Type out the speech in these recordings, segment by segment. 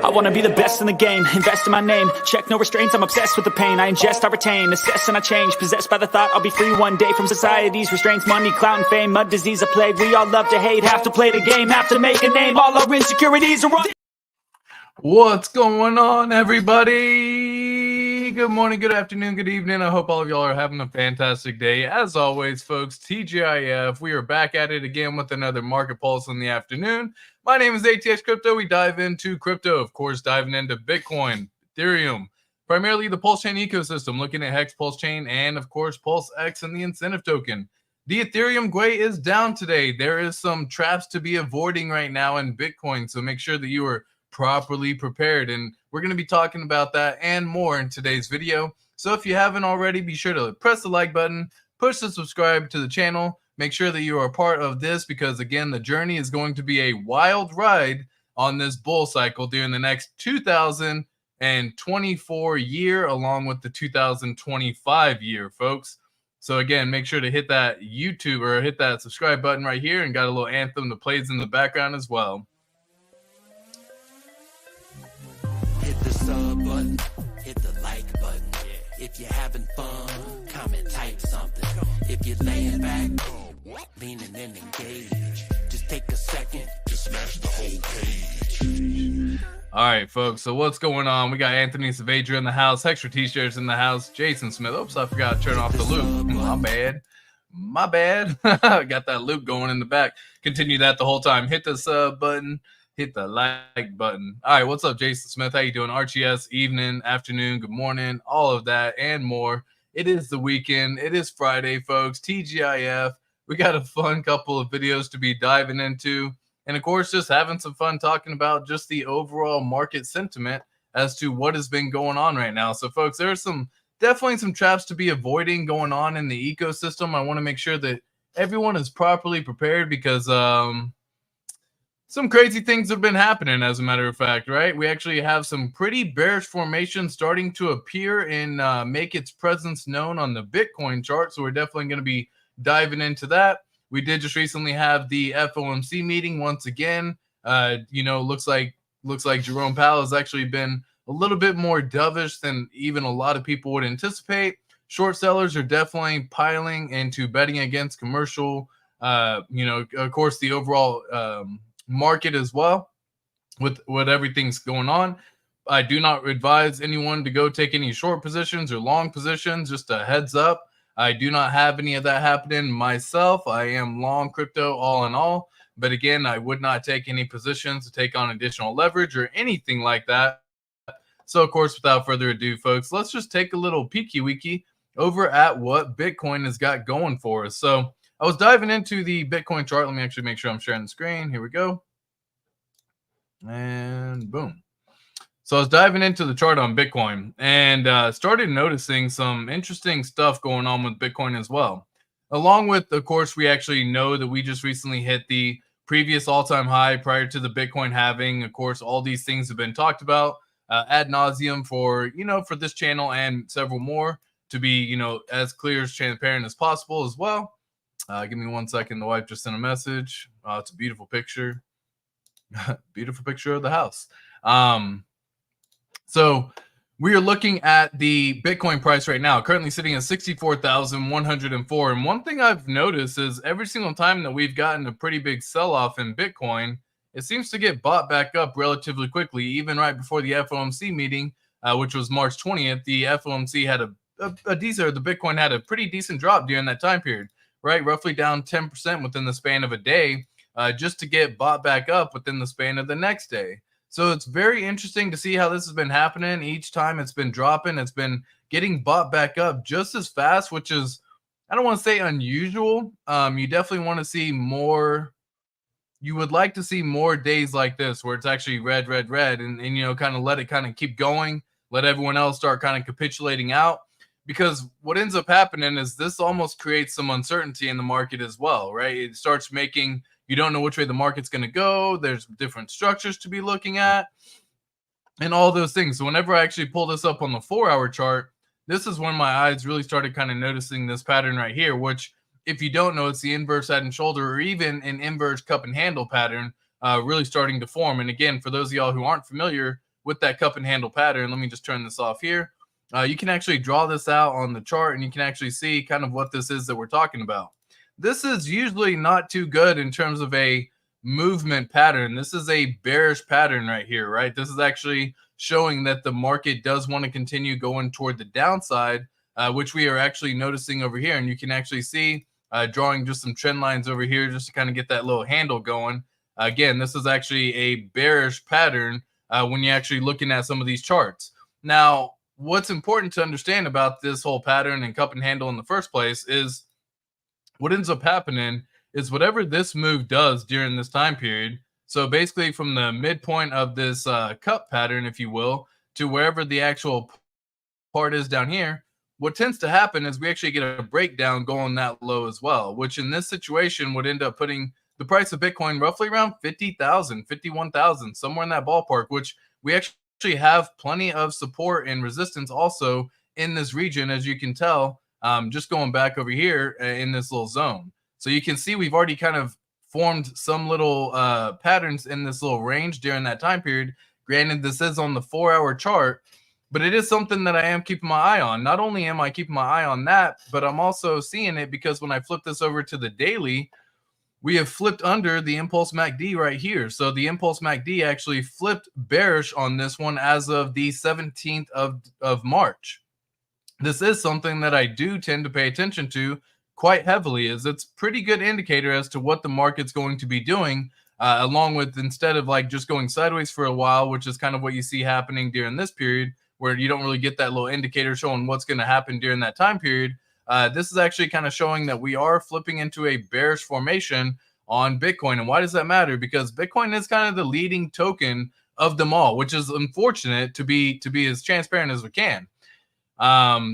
I wanna be the best in the game, invest in my name. Check no restraints, I'm obsessed with the pain. I ingest, I retain, assess and I change. Possessed by the thought I'll be free one day from society's restraints. Money, clout and fame, mud, disease, a plague. We all love to hate, have to play the game, have to make a name. All our insecurities are on. What's going on, everybody? Good morning, good afternoon, good evening. I hope all of y'all are having a fantastic day. As always, folks, TGIF, we are back at it again with another Market Pulse in the afternoon. My name is ATX Crypto. We dive into crypto, of course, diving into Bitcoin, Ethereum, primarily the PulseChain ecosystem, looking at Hex, PulseChain, and, of course, PulseX and the incentive token. The Ethereum GUI is down today. There is some traps to be avoiding right now in Bitcoin, so make sure that you are properly prepared, and we're going to be talking about that and more in today's video. So if you haven't already, be sure to press the like button, push the subscribe to the channel, make sure that you are a part of this, because again, the journey is going to be a wild ride on this bull cycle during the next 2024 year along with the 2025 year, folks. So again, make sure to hit that YouTube or hit that subscribe button right here, and got a little anthem that plays in the background as well. Hit the sub button, hit the like button. If you're having fun, comment, type something. If you're laying back, leaning in, engage. Just take a second to smash the whole page. All right, folks. So what's going on? We got Anthony Saavedra in the house, Extra T-shirts in the house, Jason Smith. Oops, I forgot to turn off the loop. My bad. My bad. Got that loop going in the back. Continue that the whole time. Hit the sub button. Hit the like button. All right, what's up, Jason Smith? How you doing? RGS, evening, afternoon, good morning, all of that and more. It is the weekend. It is Friday, folks. TGIF. We got a fun couple of videos to be diving into. And, of course, just having some fun talking about just the overall market sentiment as to what has been going on right now. So, folks, there are definitely some traps to be avoiding going on in the ecosystem. I want to make sure that everyone is properly prepared because some crazy things have been happening, as a matter of fact, right? We actually have some pretty bearish formations starting to appear and make its presence known on the Bitcoin chart. So we're definitely going to be diving into that. We did just recently have the FOMC meeting once again. Looks like Jerome Powell has actually been a little bit more dovish than even a lot of people would anticipate. Short sellers are definitely piling into betting against commercial, of course, the overall market as well with everything's going on. I do not advise anyone to go take any short positions or long positions. Just a heads up, I do not have any of that happening myself. I am long crypto all in all, but again, I would not take any positions to take on additional leverage or anything like that. So of course, without further ado, folks, let's just take a little peeky weeky over at what Bitcoin has got going for us. So I was diving into the Bitcoin chart. Let me actually make sure I'm sharing the screen. Here we go. And boom. So I was diving into the chart on Bitcoin and started noticing some interesting stuff going on with Bitcoin as well. Along with, of course, we actually know that we just recently hit the previous all-time high prior to the Bitcoin halving. Of course, all these things have been talked about ad nauseum for this channel and several more to be, as clear as transparent as possible as well. Give me 1 second. The wife just sent a message. It's a beautiful picture. Beautiful picture of the house. So we are looking at the Bitcoin price right now, currently sitting at 64,104. And one thing I've noticed is every single time that we've gotten a pretty big sell-off in Bitcoin, it seems to get bought back up relatively quickly. Even right before the FOMC meeting, which was March 20th, the FOMC had the Bitcoin had a pretty decent drop during that time period. Right, roughly down 10% within the span of a day, just to get bought back up within the span of the next day. So it's very interesting to see how this has been happening. Each time it's been dropping, it's been getting bought back up just as fast, which is, I don't want to say unusual. You definitely want to see more. You would like to see more days like this where it's actually red, and kind of let it kind of keep going, let everyone else start kind of capitulating out. Because what ends up happening is this almost creates some uncertainty in the market as well, right? It starts making, you don't know which way the market's going to go. There's different structures to be looking at and all those things. So whenever I actually pull this up on the 4-hour chart, this is when my eyes really started kind of noticing this pattern right here, which if you don't know, it's the inverse head and shoulder or even an inverse cup and handle pattern really starting to form. And again, for those of y'all who aren't familiar with that cup and handle pattern. Let me just turn this off here. You can actually draw this out on the chart, and you can actually see kind of what this is that we're talking about. This is usually not too good in terms of a movement pattern. This is a bearish pattern right here, right? This is actually showing that the market does want to continue going toward the downside, which we are actually noticing over here. And you can actually see drawing just some trend lines over here just to kind of get that little handle going. Again, this is actually a bearish pattern when you're actually looking at some of these charts. Now, what's important to understand about this whole pattern and cup and handle in the first place is what ends up happening is whatever this move does during this time period. So basically from the midpoint of this cup pattern, if you will, to wherever the actual part is down here, what tends to happen is we actually get a breakdown going that low as well, which in this situation would end up putting the price of Bitcoin roughly around 50,000, 51,000, somewhere in that ballpark, which we actually have plenty of support and resistance also in this region, as you can tell, just going back over here in this little zone. So you can see we've already kind of formed some little patterns in this little range during that time period. Granted, this is on the 4-hour chart, but it is something that I am keeping my eye on. Not only am I keeping my eye on that, but I'm also seeing it because when I flip this over to the daily, we have flipped under the Impulse MACD right here. So the Impulse MACD actually flipped bearish on this one as of the 17th of March. This is something that I do tend to pay attention to quite heavily, as it's pretty good indicator as to what the market's going to be doing, along with instead of like just going sideways for a while, which is kind of what you see happening during this period, where you don't really get that little indicator showing what's going to happen during that time period. This is actually kind of showing that we are flipping into a bearish formation on Bitcoin. And why does that matter? Because Bitcoin is kind of the leading token of them all, which is unfortunate, to be as transparent as we can.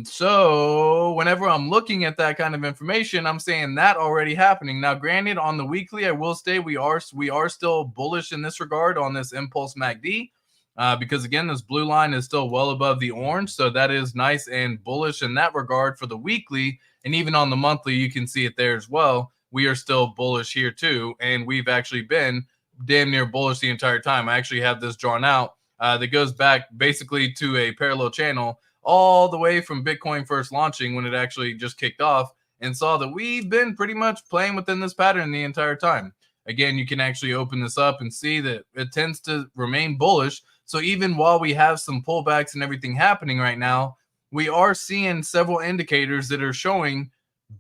So whenever I'm looking at that kind of information, I'm saying that already happening. Now, granted, on the weekly, I will say we are still bullish in this regard on this Impulse MACD. Because again, this blue line is still well above the orange. So that is nice and bullish in that regard for the weekly. And even on the monthly, you can see it there as well. We are still bullish here too. And we've actually been damn near bullish the entire time. I actually have this drawn out that goes back basically to a parallel channel all the way from Bitcoin first launching when it actually just kicked off, and saw that we've been pretty much playing within this pattern the entire time. Again, you can actually open this up and see that it tends to remain bullish. So even while we have some pullbacks and everything happening right now, we are seeing several indicators that are showing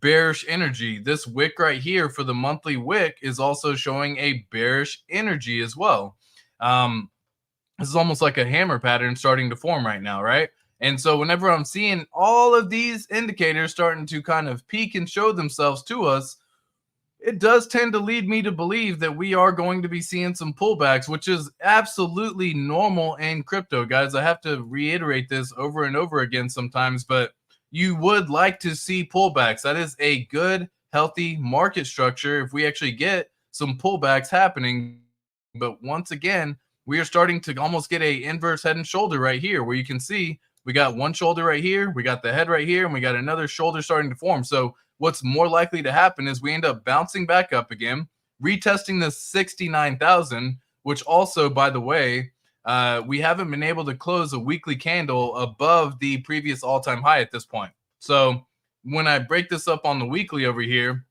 bearish energy. This wick right here for the monthly wick is also showing a bearish energy as well. This is almost like a hammer pattern starting to form right now, right? And so whenever I'm seeing all of these indicators starting to kind of peak and show themselves to us, it does tend to lead me to believe that we are going to be seeing some pullbacks, which is absolutely normal in crypto, guys. I have to reiterate this over and over again sometimes, but you would like to see pullbacks. That is a good, healthy market structure if we actually get some pullbacks happening. But once again, we are starting to almost get a inverse head and shoulder right here, where you can see we got one shoulder right here, we got the head right here, and we got another shoulder starting to form. So what's more likely to happen is we end up bouncing back up again, retesting the 69,000, which also, by the way, we haven't been able to close a weekly candle above the previous all-time high at this point. So when I break this up on the weekly over here,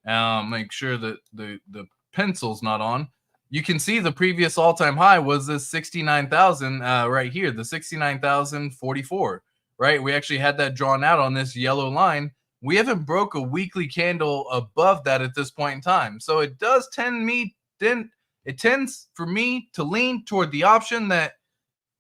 make sure that the pencil's not on, you can see the previous all-time high was this 69,000 right here, the 69,044, right? We actually had that drawn out on this yellow line. We haven't broke a weekly candle above that at this point in time. So it does tends for me to lean toward the option that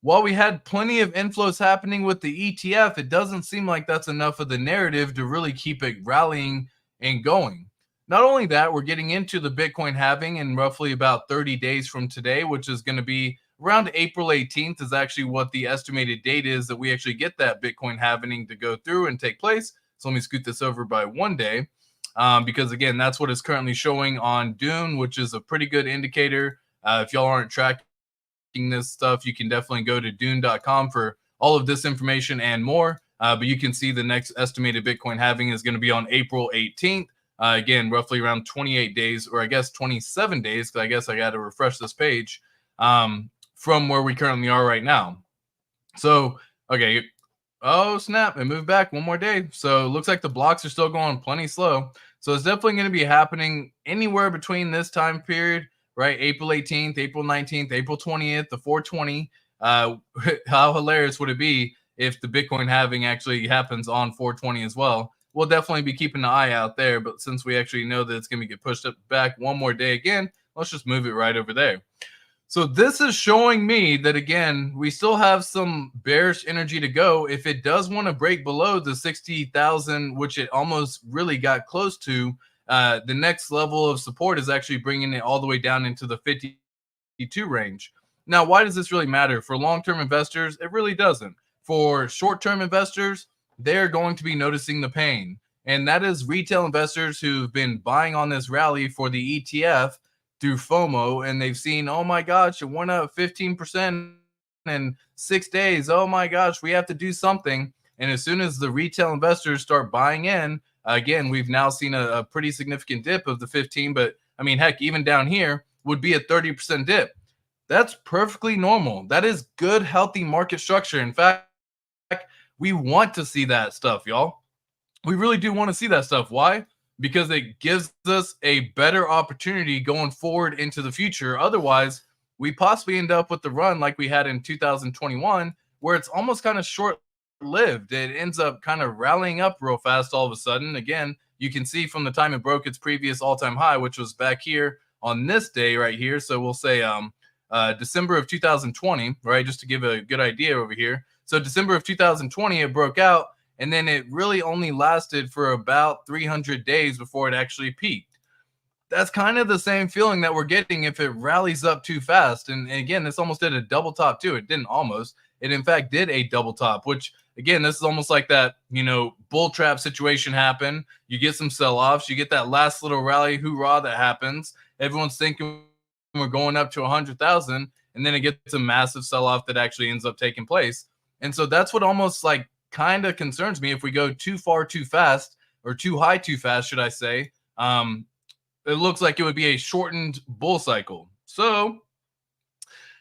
while we had plenty of inflows happening with the ETF, it doesn't seem like that's enough of the narrative to really keep it rallying and going. Not only that, we're getting into the Bitcoin halving in roughly about 30 days from today, which is going to be around April 18th is actually what the estimated date is that we actually get that Bitcoin halving to go through and take place. So let me scoot this over by 1 day because, again, that's what is currently showing on Dune, which is a pretty good indicator. If y'all aren't tracking this stuff, you can definitely go to dune.com for all of this information and more. But you can see the next estimated Bitcoin halving is going to be on April 18th. Again, roughly around 28 days, or I guess 27 days, because I guess I got to refresh this page from where we currently are right now. So, okay. Oh, snap. It moved back one more day. So it looks like the blocks are still going plenty slow. So it's definitely going to be happening anywhere between this time period, right? April 18th, April 19th, April 20th, the 420. How hilarious would it be if the Bitcoin halving actually happens on 420 as well? We'll definitely be keeping an eye out there. But since we actually know that it's going to get pushed up back one more day again, let's just move it right over there. So this is showing me that, again, we still have some bearish energy to go. If it does want to break below the 60,000, which it almost really got close to, the next level of support is actually bringing it all the way down into the 52 range. Now, why does this really matter? For long-term investors, it really doesn't. For short-term investors, they're going to be noticing the pain. And that is retail investors who've been buying on this rally for the ETF through FOMO, and they've seen, oh my gosh, it went up 15% in 6 days. Oh my gosh, we have to do something. And as soon as the retail investors start buying in, again, we've now seen a pretty significant dip of the 15, but I mean, heck, even down here would be a 30% dip. That's perfectly normal. That is good, healthy market structure. In fact, we want to see that stuff, y'all. We really do want to see that stuff. Why? Because it gives us a better opportunity going forward into the future. Otherwise, we possibly end up with the run like we had in 2021, where it's almost kind of short-lived. It ends up kind of rallying up real fast all of a sudden. Again, you can see from the time it broke its previous all-time high, which was back here on this day right here. So we'll say December of 2020, right? Just to give a good idea over here. So December of 2020, it broke out. And then it really only lasted for about 300 days before it actually peaked. That's kind of the same feeling that we're getting if it rallies up too fast. And again, this almost did a double top too. It didn't almost. It in fact did a double top, which again, this is almost like that, bull trap situation happen. You get some sell-offs. You get that last little rally hoorah that happens. Everyone's thinking we're going up to 100,000. And then it gets a massive sell-off that actually ends up taking place. And so that's what almost like kind of concerns me. If we go too far too fast, or too high too fast, should I say, it looks like it would be a shortened bull cycle. So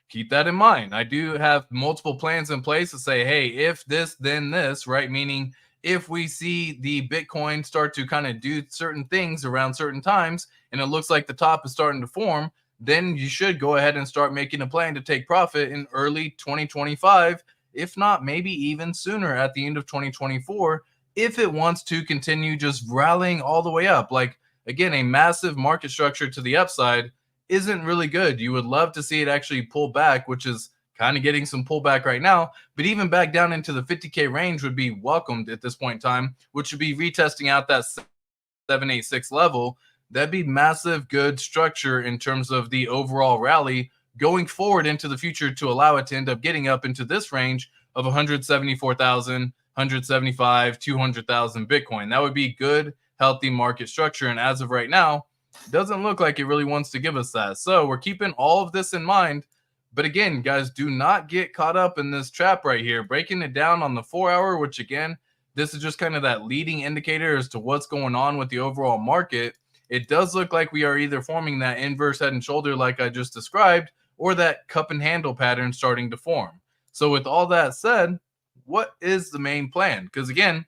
keep that in mind. I do have multiple plans in place to say, hey, if this, then this, right? Meaning if we see the Bitcoin start to kind of do certain things around certain times, and it looks like the top is starting to form, then you should go ahead and start making a plan to take profit in early 2025. If not, maybe even sooner at the end of 2024, if it wants to continue just rallying all the way up. Like, again, a massive market structure to the upside isn't really good. You would love to see it actually pull back, which is kind of getting some pullback right now. But even back down into the 50K range would be welcomed at this point in time, which would be retesting out that 786 level. That'd be massive good structure in terms of the overall rally going forward into the future to allow it to end up getting up into this range of 174,000, 175, 200,000 Bitcoin. That would be good, healthy market structure. And as of right now, it doesn't look like it really wants to give us that. So we're keeping all of this in mind. But again, guys, do not get caught up in this trap right here. Breaking it down on the 4-hour, which again, this is just kind of that leading indicator as to what's going on with the overall market. It does look like we are either forming that inverse head and shoulder like I just described, or that cup and handle pattern starting to form. So with all that said, what is the main plan? Because again,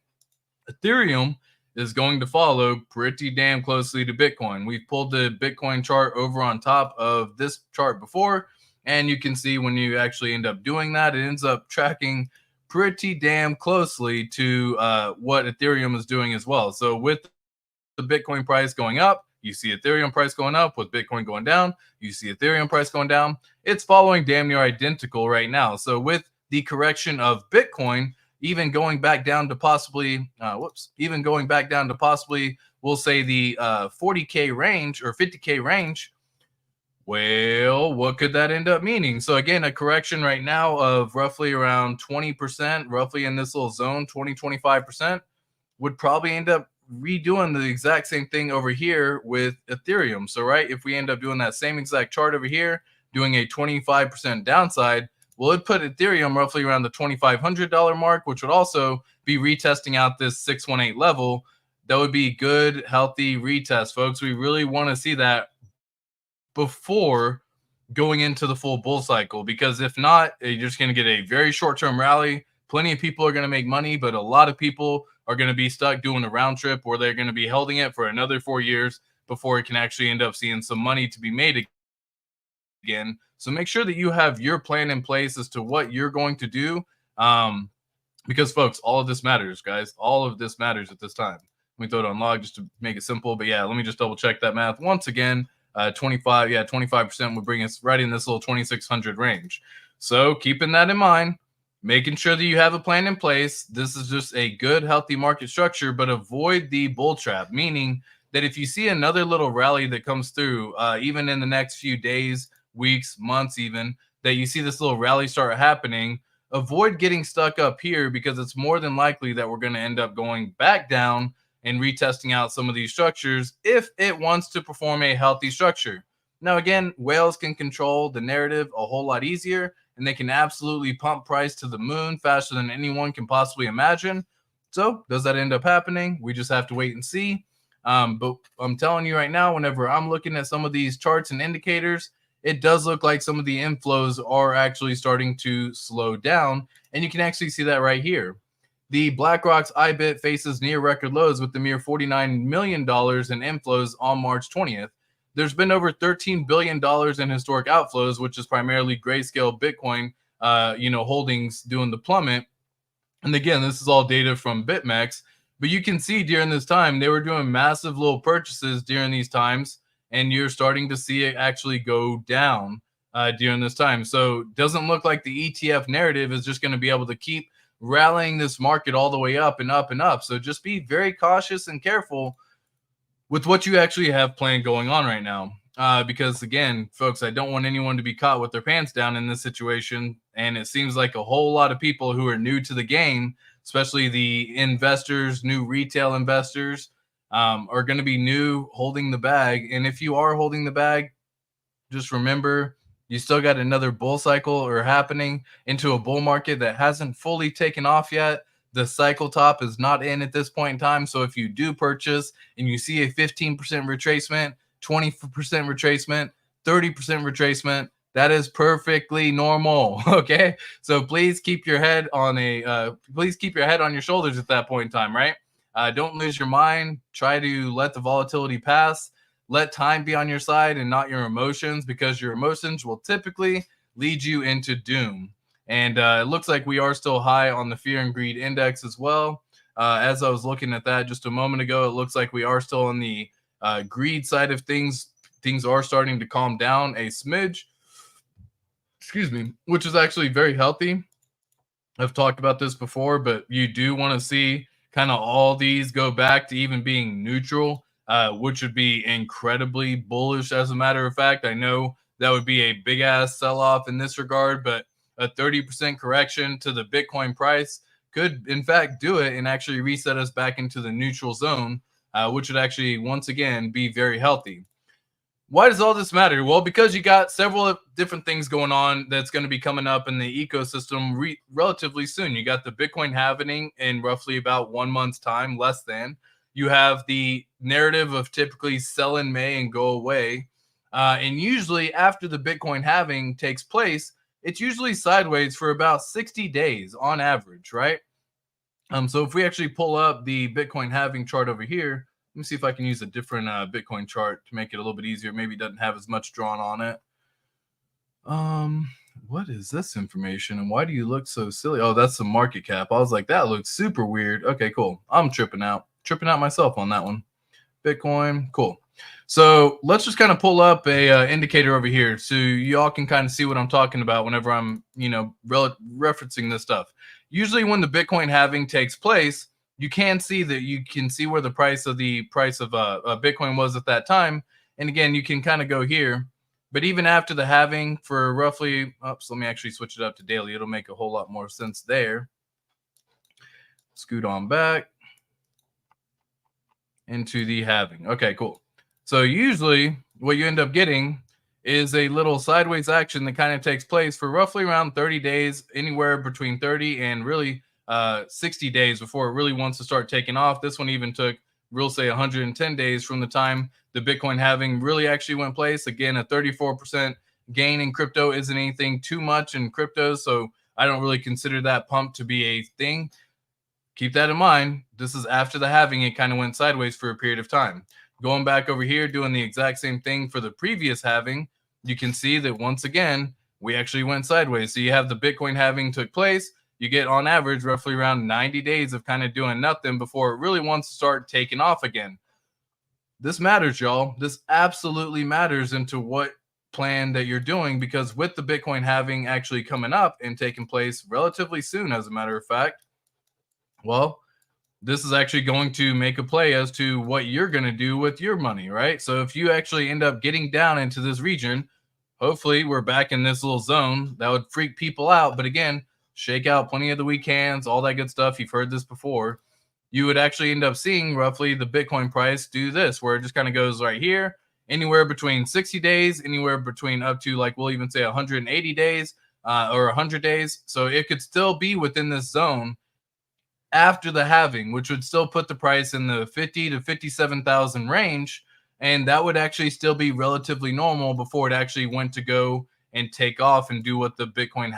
Ethereum is going to follow pretty damn closely to Bitcoin. We've pulled the Bitcoin chart over on top of this chart before, and you can see when you actually end up doing that, it ends up tracking pretty damn closely to what Ethereum is doing as well. So with the Bitcoin price going up, you see Ethereum price going up. With Bitcoin going down, you see Ethereum price going down. It's following damn near identical right now. So with the correction of Bitcoin, even going back down to possibly, we'll say the 40K range or 50K range, well, what could that end up meaning? So again, a correction right now of roughly around 20%, roughly in this little zone, 20-25%, would probably end up redoing the exact same thing over here with Ethereum. So right, if we end up doing that same exact chart over here, doing a 25% downside, well, it put Ethereum roughly around the $2,500 mark, which would also be retesting out this 618 level. That would be good, healthy retest, folks. We really want to see that before going into the full bull cycle, because if not, you're just going to get a very short-term rally. Plenty of people are going to make money, but a lot of people are going to be stuck doing a round trip where they're going to be holding it for another 4 years before it can actually end up seeing some money to be made again. So make sure that you have your plan in place as to what you're going to do. Because folks, all of this matters, guys. All of this matters at this time. Let me throw it on log just to make it simple. But yeah, let me just double check that math once again. 25% would bring us right in this little 2,600 range. So keeping that in mind, making sure that you have a plan in place. This is just a good, healthy market structure, but avoid the bull trap, meaning that if you see another little rally that comes through, even in the next few days, weeks, months, even, that you see this little rally start happening, avoid getting stuck up here, because it's more than likely that we're going to end up going back down and retesting out some of these structures if it wants to perform a healthy structure. Now, again, whales can control the narrative a whole lot easier, and they can absolutely pump price to the moon faster than anyone can possibly imagine. So does that end up happening? We just have to wait and see. But I'm telling you right now, whenever I'm looking at some of these charts and indicators, it does look like some of the inflows are actually starting to slow down. And you can actually see that right here. The BlackRock's IBIT faces near record lows with the mere $49 million in inflows on March 20th. There's been over $13 billion in historic outflows, which is primarily grayscale Bitcoin, holdings doing the plummet. And again, this is all data from BitMEX, but you can see during this time, they were doing massive little purchases during these times, and you're starting to see it actually go down during this time. So it doesn't look like the ETF narrative is just going to be able to keep rallying this market all the way up and up and up. So just be very cautious and careful with what you actually have planned going on right now. Because again, folks, I don't want anyone to be caught with their pants down in this situation. And it seems like a whole lot of people who are new to the game, especially the investors, new retail investors, are going to be new holding the bag. And if you are holding the bag, just remember, you still got another bull cycle or happening into a bull market that hasn't fully taken off yet. The cycle top is not in at this point in time. So if you do purchase and you see a 15% retracement, 20% retracement, 30% retracement, that is perfectly normal. Okay. So please keep your head on your shoulders at that point in time, right? Don't lose your mind. Try to let the volatility pass. Let time be on your side and not your emotions, because your emotions will typically lead you into doom. And it looks like we are still high on the fear and greed index as well. As I was looking at that just a moment ago, it looks like we are still on the greed side of things. Things are starting to calm down a smidge, which is actually very healthy. I've talked about this before, but you do want to see kind of all these go back to even being neutral, which would be incredibly bullish. As a matter of fact, I know that would be a big ass sell-off in this regard, but a 30% correction to the Bitcoin price could in fact do it and actually reset us back into the neutral zone, which would actually once again be very healthy. Why does all this matter? Well, because you got several different things going on that's going to be coming up in the ecosystem relatively soon. You got the Bitcoin halving in roughly about 1 month's time, less than. You have the narrative of typically sell in May and go away. And usually after the Bitcoin halving takes place, it's usually sideways for about 60 days on average, right? So if we actually pull up the Bitcoin halving chart over here, let me see if I can use a different Bitcoin chart to make it a little bit easier. Maybe it doesn't have as much drawn on it. What is this information? And why do you look so silly? Oh, that's the market cap. I was like, that looks super weird. Okay, cool. I'm tripping out myself on that one. Bitcoin, cool. So let's just kind of pull up a indicator over here so y'all can kind of see what I'm talking about whenever I'm, referencing this stuff. Usually when the Bitcoin halving takes place, you can see where the price of Bitcoin was at that time. And again, you can kind of go here. But even after the halving for roughly, let me actually switch it up to daily. It'll make a whole lot more sense there. Scoot on back into the halving. Okay, cool. So usually what you end up getting is a little sideways action that kind of takes place for roughly around 30 days, anywhere between 30 and really 60 days before it really wants to start taking off. This one even took, we'll say 110 days from the time the Bitcoin halving really actually went place. Again, a 34% gain in crypto isn't anything too much in crypto, so I don't really consider that pump to be a thing. Keep that in mind. This is after the halving. It kind of went sideways for a period of time. Going back over here, doing the exact same thing for the previous halving, you can see that once again, we actually went sideways. So you have the Bitcoin halving took place. You get on average roughly around 90 days of kind of doing nothing before it really wants to start taking off again. This matters, y'all. This absolutely matters into what plan that you're doing, because with the Bitcoin halving actually coming up and taking place relatively soon, as a matter of fact, well, this is actually going to make a play as to what you're going to do with your money, right? So if you actually end up getting down into this region, hopefully we're back in this little zone. That would freak people out. But again, shake out plenty of the weak hands, all that good stuff. You've heard this before. You would actually end up seeing roughly the Bitcoin price do this, where it just kind of goes right here, anywhere between 60 days, anywhere between up to, like, we'll even say 180 days or 100 days. So it could still be within this zone after the halving, which would still put the price in the 50 to 57,000 range, and that would actually still be relatively normal before it actually went to go and take off and do what the Bitcoin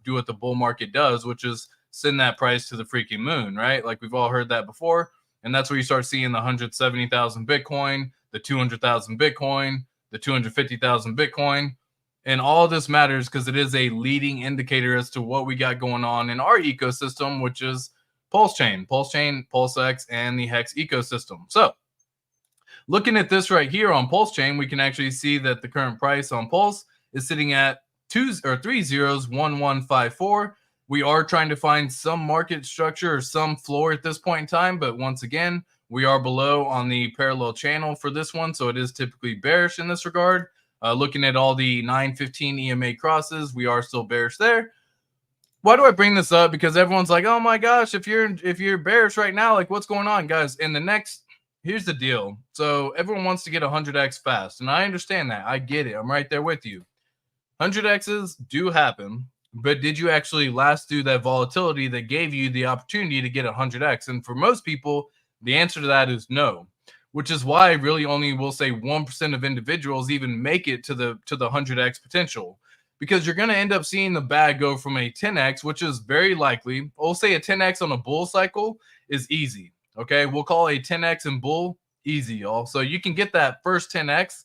do what the bull market does, which is send that price to the freaking moon, right? Like, we've all heard that before, and that's where you start seeing the 170,000 Bitcoin, the 200,000 Bitcoin, the 250,000 Bitcoin. And all this matters because it is a leading indicator as to what we got going on in our ecosystem, which is PulseChain, PulseX, and the Hex ecosystem. So looking at this right here on PulseChain, we can actually see that the current price on Pulse is sitting at 301154. We are trying to find some market structure or some floor at this point in time, but once again, we are below on the parallel channel for this one, so it is typically bearish in this regard. Looking at all the 915 EMA crosses, we are still bearish there. Why do I bring this up? Because everyone's like, oh my gosh, if you're bearish right now, like, what's going on, guys? In the next, here's the deal. So everyone wants to get 100x fast, and I understand that. I get it. I'm right there with you. 100x's do happen, but did you actually last through that volatility that gave you the opportunity to get 100x? And for most people, the answer to that is no, which is why I really only will say 1% of individuals even make it to the 100x potential. Because you're going to end up seeing the bag go from a 10x, which is very likely. We'll say a 10x on a bull cycle is easy. Okay, we'll call a 10x in bull easy, y'all. So you can get that first 10x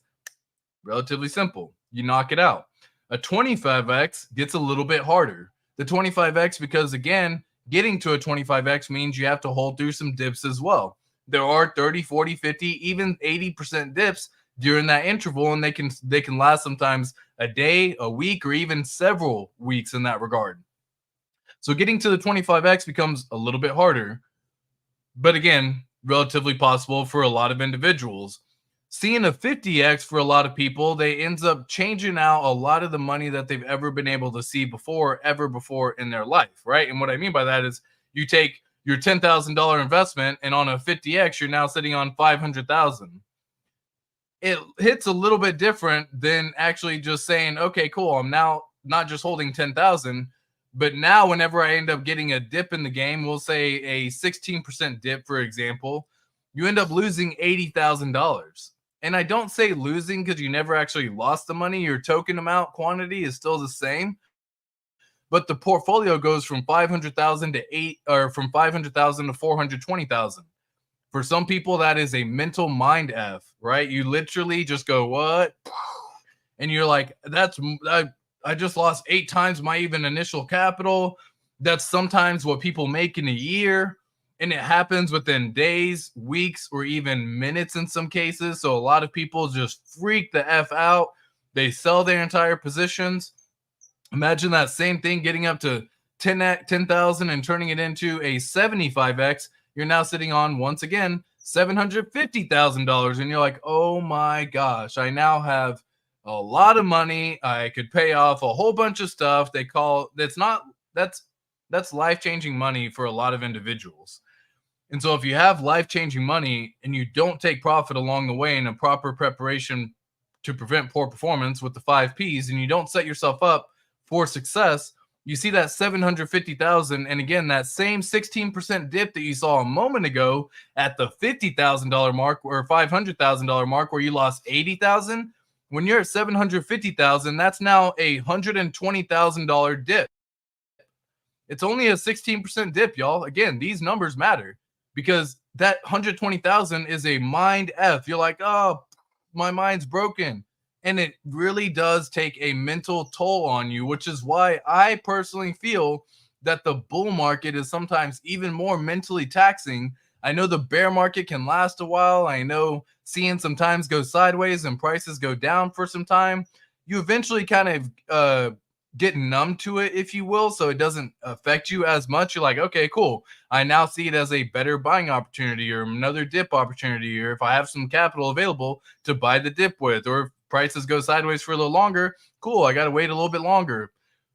relatively simple. You knock it out. A 25x gets a little bit harder. The 25x, because again, getting to a 25x means you have to hold through some dips as well. There are 30, 40, 50, even 80% dips during that interval, and they can last sometimes a day, a week, or even several weeks in that regard. So getting to the 25x becomes a little bit harder, but again, relatively possible for a lot of individuals. Seeing a 50x for a lot of people, they ends up changing out a lot of the money that they've ever been able to see before in their life, right? And what I mean by that is you take your $10,000 investment, and on a 50x, you're now sitting on 500,000. It hits a little bit different than actually just saying, okay, cool, I'm now not just holding 10,000, but now whenever I end up getting a dip in the game, we'll say a 16% dip, for example, you end up losing $80,000. And I don't say losing because you never actually lost the money. Your token amount quantity is still the same, but the portfolio goes from 500,000 to 500,000 to 420,000. For some people, that is a mental mind F, right? You literally just go, what? And you're like, I just lost 8 times my even initial capital. That's sometimes what people make in a year. And it happens within days, weeks, or even minutes in some cases. So a lot of people just freak the F out. They sell their entire positions. Imagine that same thing getting up to 10,000 and turning it into a 75x. You're now sitting on, once again, $750,000. And you're like, oh my gosh, I now have a lot of money. I could pay off a whole bunch of stuff. That's life-changing money for a lot of individuals. And so if you have life-changing money and you don't take profit along the way in a proper preparation to prevent poor performance with the 5 Ps, and you don't set yourself up for success, you see that 750,000, and again, that same 16% dip that you saw a moment ago at the $50,000 mark or $500,000 mark where you lost 80,000, when you're at 750,000, that's now a $120,000 dip. It's only a 16% dip, y'all. Again, these numbers matter because that 120,000 is a mind F. You're like, oh, my mind's broken. And it really does take a mental toll on you, which is why I personally feel that the bull market is sometimes even more mentally taxing. I know the bear market can last a while. I know seeing sometimes go sideways and prices go down for some time. You eventually kind of get numb to it, if you will, so it doesn't affect you as much. You're like, okay, cool. I now see it as a better buying opportunity or another dip opportunity, or if I have some capital available to buy the dip with, or if prices go sideways for a little longer, cool, I got to wait a little bit longer.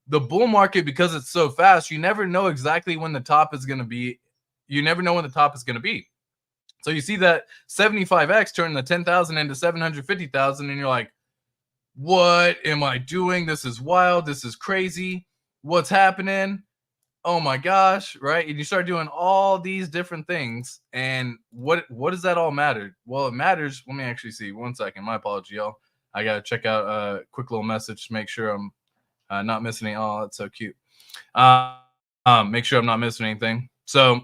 The bull market, because it's so fast, you never know exactly when the top is going to be. You never know when the top is going to be. So you see that 75x turn the 10,000 into 750,000, and you're like, what am I doing? This is wild. This is crazy. What's happening? Oh my gosh, right? And you start doing all these different things. And what does that all matter? Well, it matters. Let me actually see. 1 second. My apology, y'all. I got to check out a quick little message to make sure I'm not missing any. Oh, that's so cute. Make sure I'm not missing anything. So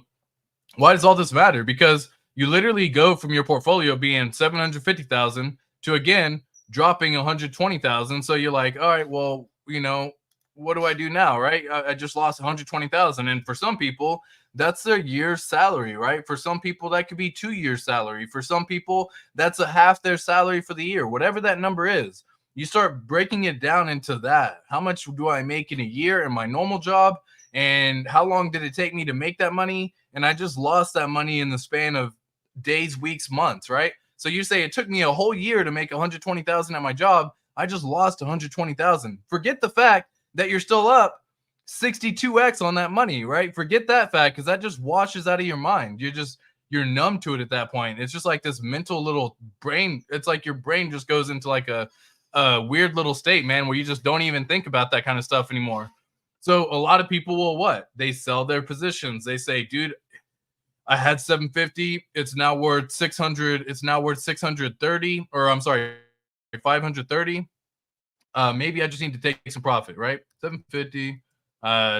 why does all this matter? Because you literally go from your portfolio being 750,000 to, again, dropping 120,000. So you're like, all right, well, you know, what do I do now, right? I just lost 120,000. And for some people, that's their year's salary, right? For some people, that could be 2 years' salary. For some people, that's a half their salary for the year. Whatever that number is, you start breaking it down into that. How much do I make in a year in my normal job? And how long did it take me to make that money? And I just lost that money in the span of days, weeks, months, right? So you say it took me a whole year to make 120,000 at my job. I just lost 120,000. Forget the fact that you're still up 62x on that money, right? Forget that fact, because that just washes out of your mind. You're numb to it at that point. It's just like this mental little brain. It's like your brain just goes into like a weird little state, man, where you just don't even think about that kind of stuff anymore. So a lot of people will what? They sell their positions. They say, dude, I had 750. It's now worth 600. It's now worth 630, or I'm sorry, 530. Maybe I just need to take some profit, right? 750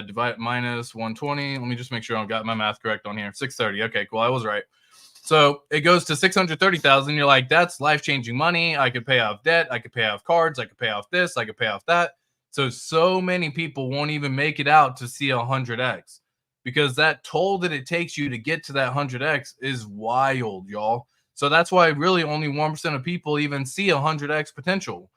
divide minus 120. Let me just make sure I've got my math correct on here. 630. Okay, cool. I was right. So it goes to 630,000. You're like, that's life-changing money. I could pay off debt. I could pay off cards. I could pay off this. I could pay off that. So many people won't even make it out to see 100x, because that toll that it takes you to get to that 100x is wild, y'all. So that's why really only 1% of people even see 100x potential.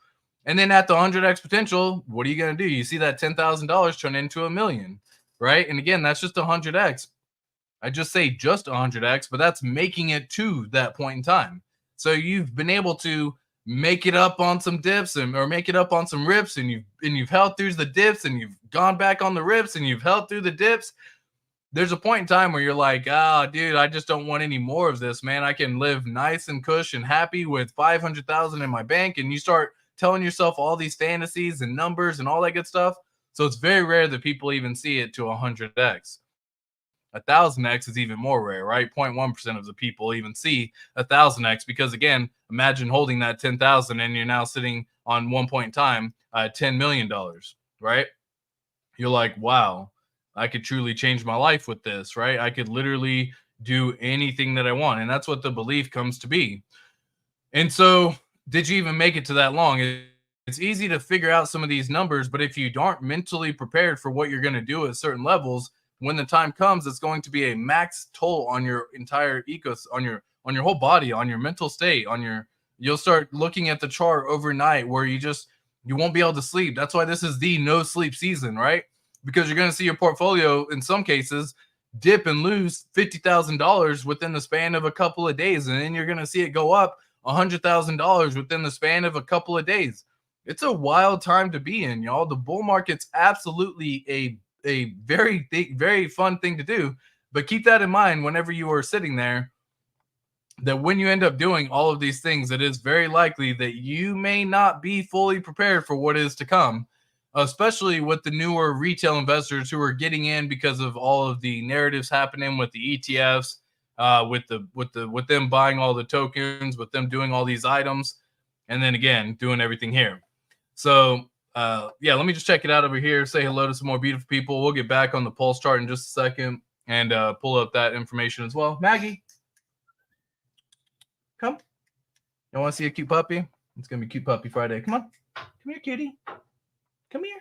And then at the 100x potential, what are you going to do? You see that $10,000 turn into $1 million, right? And again, that's just 100x. I just say just 100x, but that's making it to that point in time. So you've been able to make it up on some dips or make it up on some rips, and you've held through the dips, and you've gone back on the rips, and you've held through the dips. There's a point in time where you're like, dude, I just don't want any more of this, man. I can live nice and cush and happy with 500,000 in my bank. And you start telling yourself all these fantasies and numbers and all that good stuff. So it's very rare that people even see it to 100x. 1,000x is even more rare, right? 0.1% of the people even see 1,000x, because again, imagine holding that 10,000 and you're now sitting on one point in time, $10 million, right? You're like, wow, I could truly change my life with this, right? I could literally do anything that I want. And that's what the belief comes to be. And so did you even make it to that long? It's easy to figure out some of these numbers, but if you aren't mentally prepared for what you're going to do at certain levels, when the time comes, it's going to be a max toll on your entire ecosystem, on your whole body, on your mental state, you'll start looking at the chart overnight where you won't be able to sleep. That's why this is the no sleep season, right? Because you're going to see your portfolio in some cases dip and lose $50,000 within the span of a couple of days. And then you're going to see it go up $100,000 within the span of a couple of days. It's a wild time to be in, y'all. The bull market's absolutely a very fun thing to do, but keep that in mind whenever you are sitting there, that when you end up doing all of these things, it is very likely that you may not be fully prepared for what is to come, especially with the newer retail investors who are getting in because of all of the narratives happening with the ETFs, with them buying all the tokens, with them doing all these items. and then again doing everything here. So yeah, let me just check it out over here. Say hello to some more beautiful people. We'll get back on the pulse chart in just a second and pull up that information as well. Maggie, come. You want to see a cute puppy? It's gonna be Cute Puppy Friday. Come on, come here, cutie. Come here.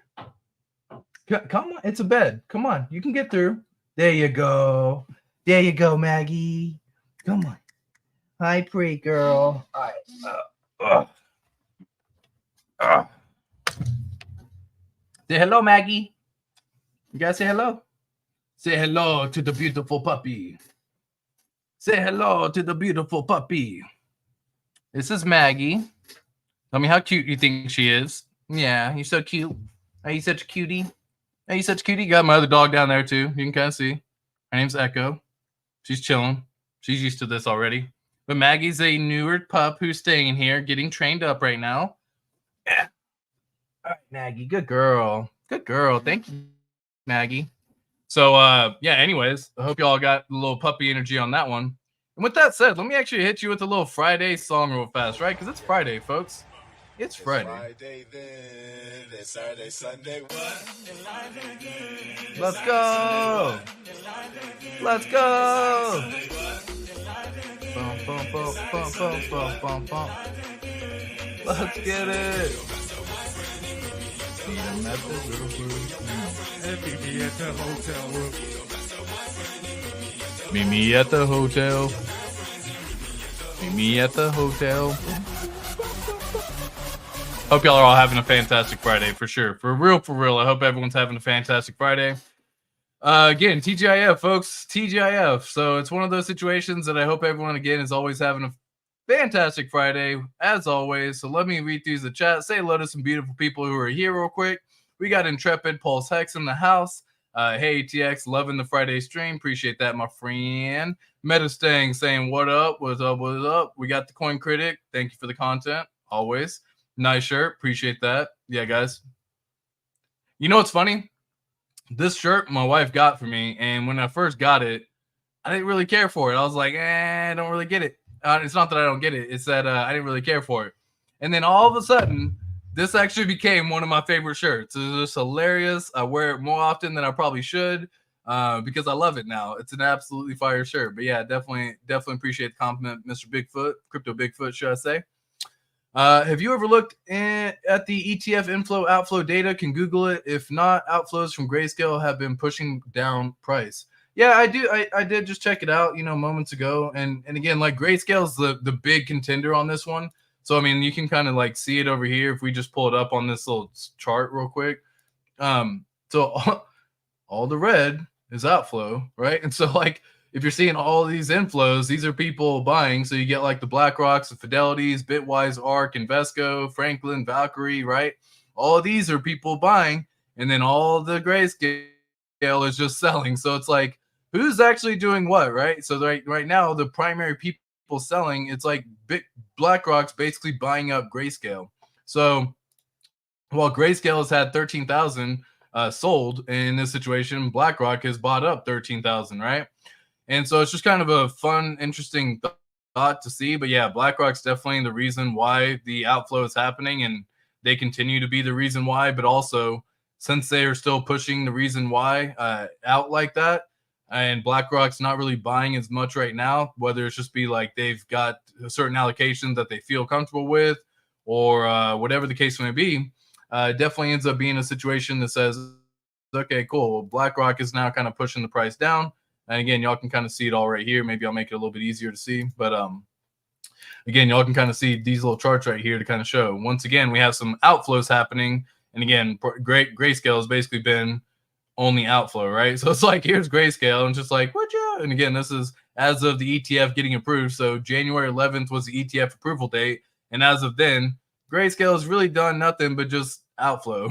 Come on, it's a bed. Come on, you can get through. There you go. There you go, Maggie. Come on. Hi, pretty girl. All right. Say hello, Maggie. You guys say hello. Say hello to the beautiful puppy. Say hello to the beautiful puppy. This is Maggie. Tell me how cute you think she is. Yeah, you're so cute. Are you such a cutie? Are you such a cutie? Got my other dog down there too. You can kind of see. Her name's Echo. She's chilling. She's used to this already. But Maggie's a newer pup who's staying here, getting trained up right now. Yeah. All right, Maggie. Good girl. Good girl. Thank you, Maggie. So, yeah, anyways, I hope y'all got a little puppy energy on that one. And with that said, let me actually hit you with a little Friday song real fast, right? Because it's Friday, folks. It's Friday. Friday then, it's Saturday, Sunday, what? Let's go. Let's go. Bum, bum, bum, bum, bum, bum, bum, bum. Let's get it. See them at the little Meet me at the hotel room. Meet me at the hotel. Meet me at the hotel. Hope y'all are all having a fantastic Friday for sure. For real. I hope everyone's having a fantastic Friday. Again, TGIF, folks. TGIF. So it's one of those situations that I hope everyone, again, is always having a fantastic Friday, as always. So let me read through the chat. Say hello to some beautiful people who are here real quick. We got Intrepid Pulse Hex in the house. Hey, TX, loving the Friday stream. Appreciate that, my friend. Metastang saying, what up? What's up? What up? We got the Coin Critic. Thank you for the content. Always. Nice shirt. Appreciate that. Yeah, guys. You know what's funny? This shirt my wife got for me, and when I first got it, I didn't really care for it. I was like, I don't really get it. It's not that I don't get it. It's that I didn't really care for it. And then all of a sudden, this actually became one of my favorite shirts. It's just hilarious. I wear it more often than I probably should because I love it now. It's an absolutely fire shirt. But yeah, definitely appreciate the compliment, Mr. Bigfoot, Crypto Bigfoot, should I say. Have you ever looked at the ETF inflow outflow data? Can Google it. If not, outflows from Grayscale have been pushing down price. Yeah, I do. I did just check it out, moments ago. And again, like Grayscale is the big contender on this one. So, I mean, you can kind of like see it over here if we just pull it up on this little chart real quick. So all the red is outflow, right? And so like if you're seeing all these inflows, these are people buying. So you get like the BlackRocks, the Fidelities, Bitwise, ARK, Invesco, Franklin, Valkyrie, right? All of these are people buying, and then all the Grayscale is just selling. So it's like, who's actually doing what, right? So right now, the primary people selling, it's like BlackRock's basically buying up Grayscale. So while Grayscale has had 13,000 sold in this situation, BlackRock has bought up 13,000, right? And so it's just kind of a fun, interesting thought to see. But yeah, BlackRock's definitely the reason why the outflow is happening, and they continue to be the reason why. But also, since they are still pushing the reason why out like that, and BlackRock's not really buying as much right now, whether it's just be like they've got a certain allocation that they feel comfortable with, or whatever the case may be, definitely ends up being a situation that says, okay, cool. Well, BlackRock is now kind of pushing the price down. And again, y'all can kind of see it all right here. Maybe I'll make it a little bit easier to see. But again, y'all can kind of see these little charts right here to kind of show. Once again, we have some outflows happening. And again, Grayscale has basically been only outflow, right? So it's like, here's Grayscale, and just like, what you? And again, this is as of the ETF getting approved. So January 11th was the ETF approval date. And as of then, Grayscale has really done nothing but just outflow.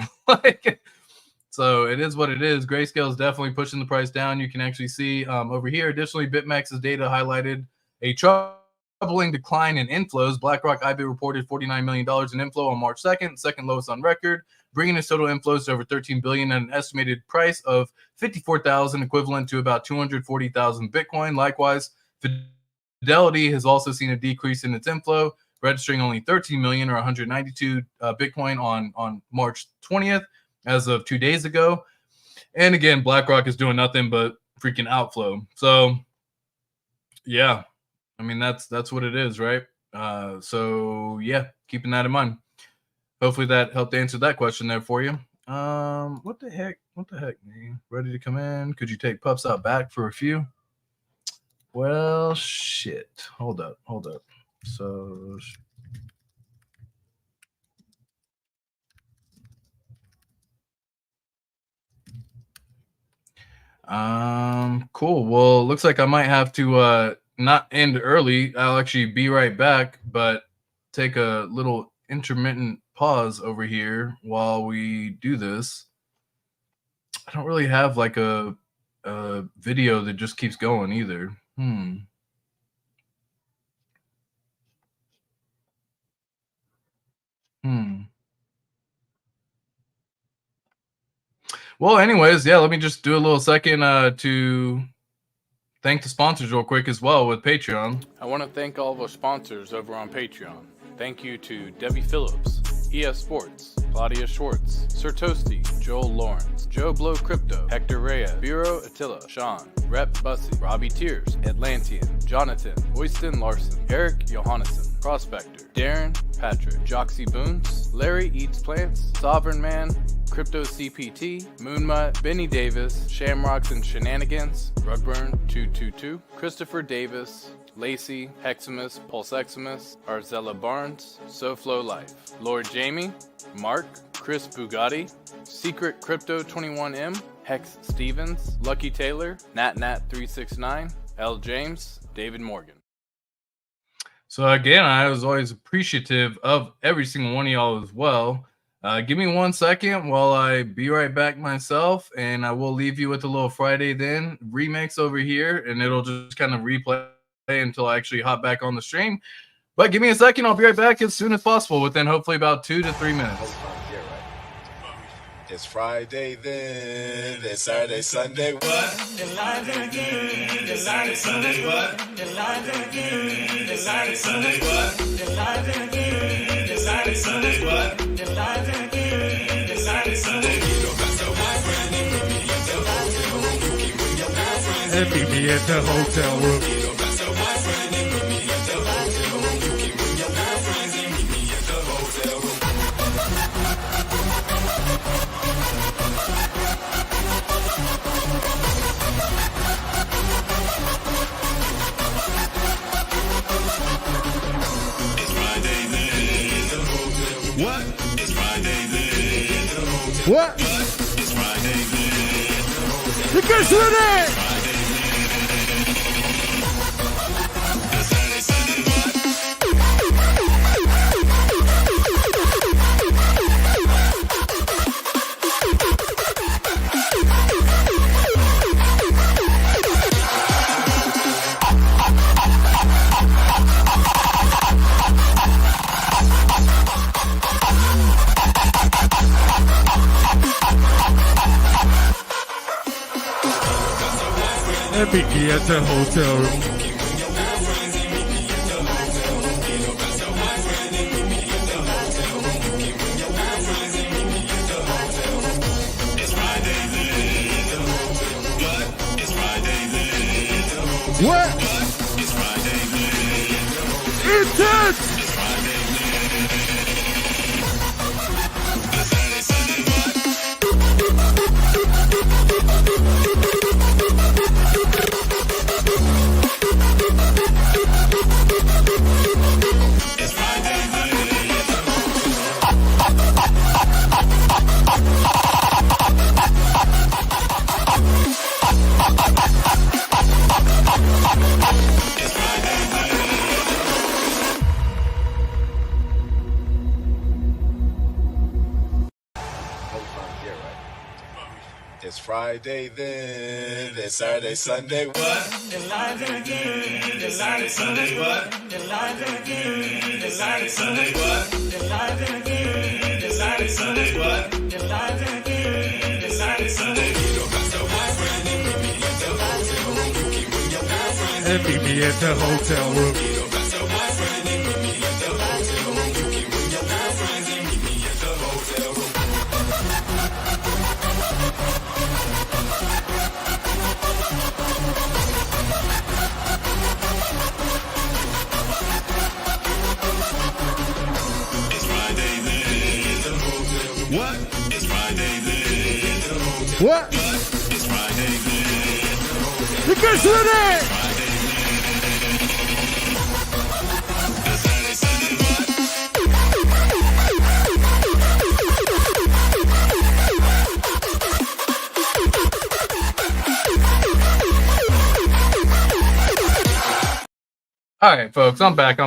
So it is what it is. Grayscale is definitely pushing the price down. You can actually see over here. Additionally, BitMEX's data highlighted a troubling decline in inflows. BlackRock IB reported $49 million in inflow on March 2nd, second lowest on record, bringing its total inflows to over $13 billion at an estimated price of $54,000, equivalent to about 240,000 Bitcoin. Likewise, Fidelity has also seen a decrease in its inflow, registering only 13 million or 192 Bitcoin on March 20th, as of 2 days ago. And again, BlackRock is doing nothing but freaking outflow. So yeah, I mean, that's what it is, right? So yeah, keeping that in mind. Hopefully that helped answer that question there for you. What the heck, man? Ready to come in? Could you take pups out back for a few? Well, shit. Hold up. So cool. Well, looks like I might have to not end early. I'll actually be right back, but take a little intermittent pause over here while we do this. I don't really have like a video that just keeps going either. Well, anyways, yeah, let me just do a little second to thank the sponsors real quick as well with Patreon. I want to thank all of our sponsors over on Patreon. Thank you to Debbie Phillips, ES Sports, Claudia Schwartz, Sir Toasty, Joel Lawrence, Joe Blow Crypto, Hector Reyes, Bureau Attila, Sean, Rep Bussy, Robbie Tears, Atlantean, Jonathan, Oyston Larson, Eric Johannesson, Prospector, Darren, Patrick, Joxy Boons, Larry Eats Plants, Sovereign Man, Crypto CPT, Moonmutt, Benny Davis, Shamrocks and Shenanigans, Rugburn 222, Christopher Davis, Lacey, Heximus, Pulseximus, Arzella Barnes, SoFlow Life, Lord Jamie, Mark, Chris Bugatti, Secret Crypto 21M, Hex Stevens, Lucky Taylor, NatNat369, L James, David Morgan. So again, I was always appreciative of every single one of y'all as well. Give me 1 second while I be right back myself, and I will leave you with a little Friday Then remix over here, and it'll just kind of replay until I actually hop back on the stream. But give me a second, I'll be right back as soon as possible, within hopefully about 2 to 3 minutes. It's Friday then, it's Saturday, Sunday, what? It's live again, it's Saturday, Sunday, what? It's live again, it's Saturday, Sunday, what? It's live again, it's Saturday, Sunday, what? It's live again, it's Saturday, Sunday. You don't got so high, friend, you put me at the hotel room. You can bring your girlfriends and meet me at the hotel room. You don't got so high, friend, you put me at the hotel room. You can bring your girlfriends and meet me at the hotel room. What? It's Friday then. What? It's Friday then. You guys with it? Meet me at the hotel room. What? It's Friday then. Intense! It's Friday then, it's Saturday, Sunday, what? It's live again, it's Saturday, Sunday, what? It's live again, it's Saturday, Sunday, what? It's live again, it's Saturday, Sunday, what? It's live again, it's Saturday, Sunday. You don't got so high, friend, you put me at the hotel room. You can bring your girlfriends and meet me at the hotel room. You don't got so high, friend, you put me at the hotel room. What? It's Friday. The guys ready? Saturday, Sunday, what? All right, folks, I'm back.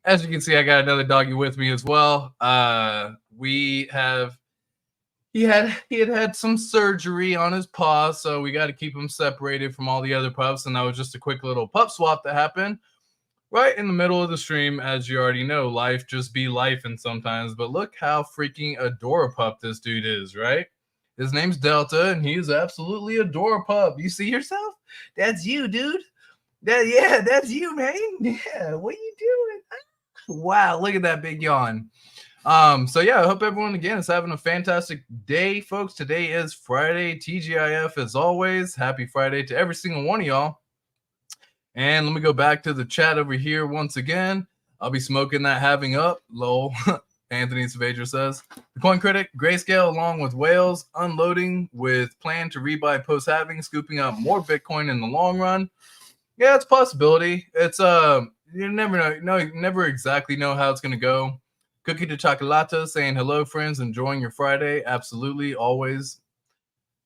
As you can see, I got another doggy with me as well. He had some surgery on his paw, so we got to keep him separated from all the other pups, and that was just a quick little pup swap that happened right in the middle of the stream. As you already know, life just be life, and sometimes, but look how freaking adorapup this dude is, right? His name's Delta, and he's absolutely adorapup. You see yourself? That's you, dude. Yeah, that's you, man. Yeah, what are you doing? Wow, look at that big yawn. So yeah, I hope everyone again is having a fantastic day, folks. Today is Friday, TGIF as always. Happy Friday to every single one of y'all. And let me go back to the chat over here once again. I'll be smoking that halving up, lol. Anthony Savager says, the coin critic, Grayscale along with whales, unloading with plan to rebuy post halving, scooping up more Bitcoin in the long run. Yeah, it's a possibility. It's you never know. You never exactly know how it's gonna go. Cookie to Chocolata saying hello, friends, enjoying your Friday. Absolutely, always.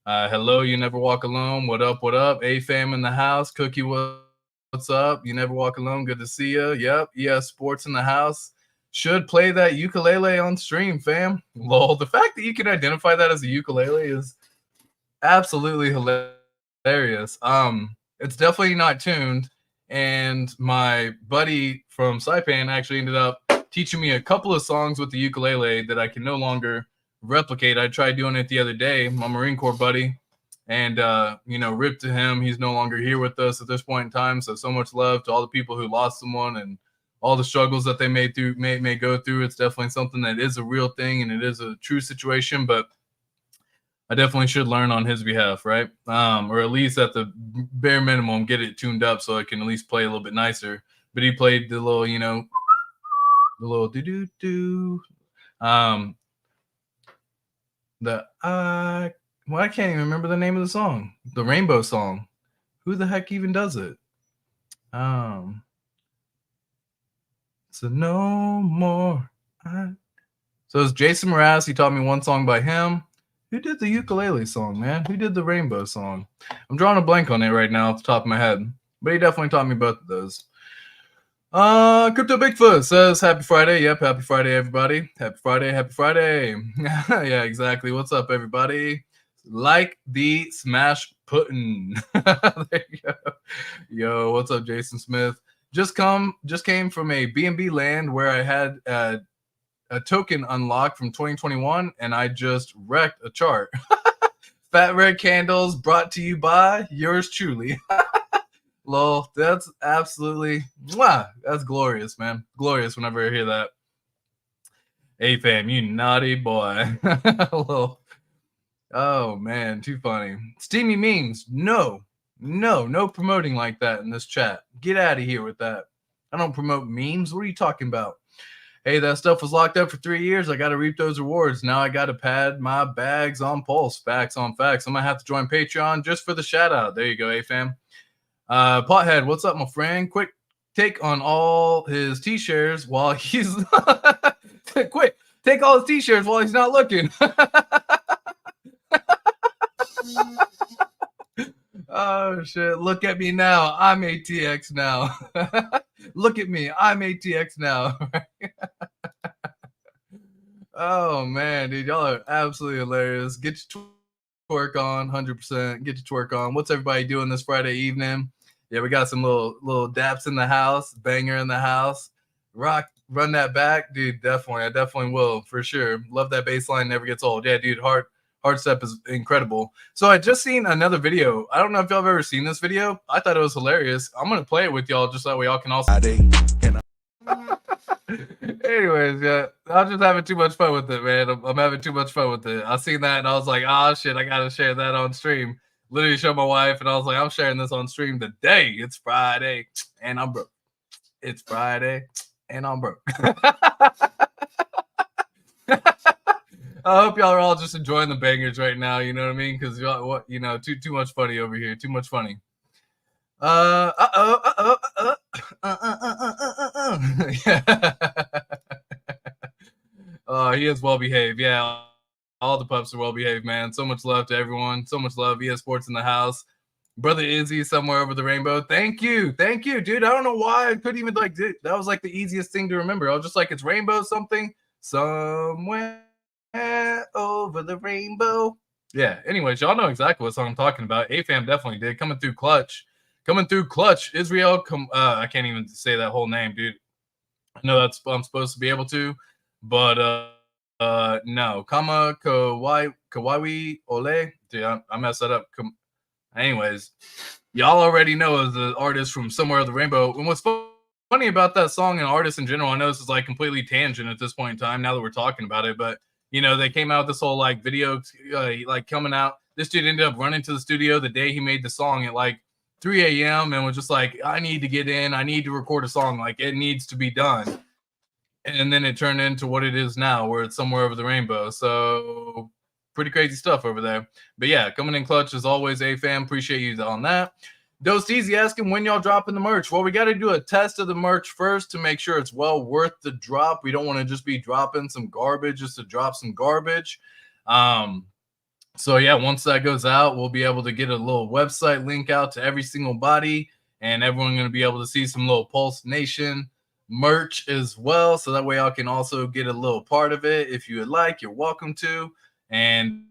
Hello, you never walk alone. What up? What up? A fam in the house. Cookie, what's up? You never walk alone. Good to see you. Yep. ES Sports in the house. Should play that ukulele on stream, fam. Lol. The fact that you can identify that as a ukulele is absolutely hilarious. It's definitely not tuned, and my buddy from Saipan actually ended up teaching me a couple of songs with the ukulele that I can no longer replicate. I tried doing it the other day, my Marine Corps buddy, and rip to him. He's no longer here with us at this point in time, so much love to all the people who lost someone and all the struggles that they may go through. It's definitely something that is a real thing, and it is a true situation, but I definitely should learn on his behalf, right? Or at least at the bare minimum, get it tuned up so I can at least play a little bit nicer. But he played the little, the little do-do-do. I can't even remember the name of the song. The Rainbow Song. Who the heck even does it? So no more. So it's Jason Mraz. He taught me one song by him. Who did the ukulele song, man? Who did the rainbow song? I'm drawing a blank on it right now off the top of my head. But he definitely taught me both of those. Crypto Bigfoot says, happy Friday. Yep, happy Friday, everybody. Happy Friday, happy Friday. Yeah, exactly. What's up, everybody? Like the smash pudding. There you go. Yo, what's up, Jason Smith? Just came from a BNB land where I had a token unlocked from 2021, and I just wrecked a chart. Fat red candles brought to you by yours truly. Lol, that's absolutely, that's glorious, man. Glorious whenever I hear that. Hey, fam, you naughty boy. Lol. Oh, man, too funny. Steamy memes, no promoting like that in this chat. Get out of here with that. I don't promote memes. What are you talking about? Hey, that stuff was locked up for 3 years. I got to reap those rewards. Now I got to pad my bags on Pulse. Facts on facts. I'm going to have to join Patreon just for the shout out. There you go, A-fam. Pothead, what's up, my friend? Quick take on all his T-shares while he's... Quick, take all his T-shares while he's not looking. Oh, shit. Look at me now. I'm ATX now. Look at me. I'm ATX now. Oh, man, dude. Y'all are absolutely hilarious. Get your twerk on, 100%. Get your twerk on. What's everybody doing this Friday evening? Yeah, we got some little daps in the house. Banger in the house. Rock, run that back. Dude, definitely. I definitely will, for sure. Love that bass line. Never gets old. Yeah, dude, hard step is incredible. So I just seen another video. I don't know if y'all have ever seen this video. I thought it was hilarious. I'm gonna play it with y'all just that way y'all can also. Anyways, yeah, I'm just having too much fun with it, man. I'm having too much fun with it. I seen that and I was like, oh shit, I gotta share that on stream. Literally show my wife and I was like, I'm sharing this on stream today. It's Friday and I'm broke. It's Friday and I'm broke. I hope y'all are all just enjoying the bangers right now. You know what I mean? Because too much funny over here. Too much funny. Yeah. He is well behaved. Yeah, all the pups are well behaved, man. So much love to everyone. So much love. ES Sports in the house. Brother Izzy somewhere over the rainbow. Thank you, dude. I don't know why I couldn't even that was like the easiest thing to remember. I was just like, it's rainbow something somewhere over the rainbow. Yeah. Anyways, y'all know exactly what song I'm talking about. AFAM definitely did. Coming through clutch. Israel. I can't even say that whole name, dude. I know that's I'm supposed to be able to, but no. Kama Kawaii Ole. Dude, I messed that up. Anyways, y'all already know the artist from Somewhere Over the Rainbow. And what's funny about that song and artists in general, I know this is like completely tangent at this point in time now that we're talking about it, but they came out with this whole like video like coming out. This dude ended up running to the studio the day he made the song at like 3 a.m. and was just like, I need to get in. I need to record a song. Like, it needs to be done. And then it turned into what it is now, where it's Somewhere Over the Rainbow. So pretty crazy stuff over there. But yeah, coming in clutch as always, AFAM. Appreciate you on that. Dose Easy asking when y'all dropping the merch. Well, we got to do a test of the merch first to make sure it's well worth the drop. We don't want to just be dropping some garbage just to drop some garbage. So yeah, once that goes out, we'll be able to get a little website link out to every single body, and everyone going to be able to see some little Pulse Nation merch as well. So that way y'all can also get a little part of it. If you would like, you're welcome to, and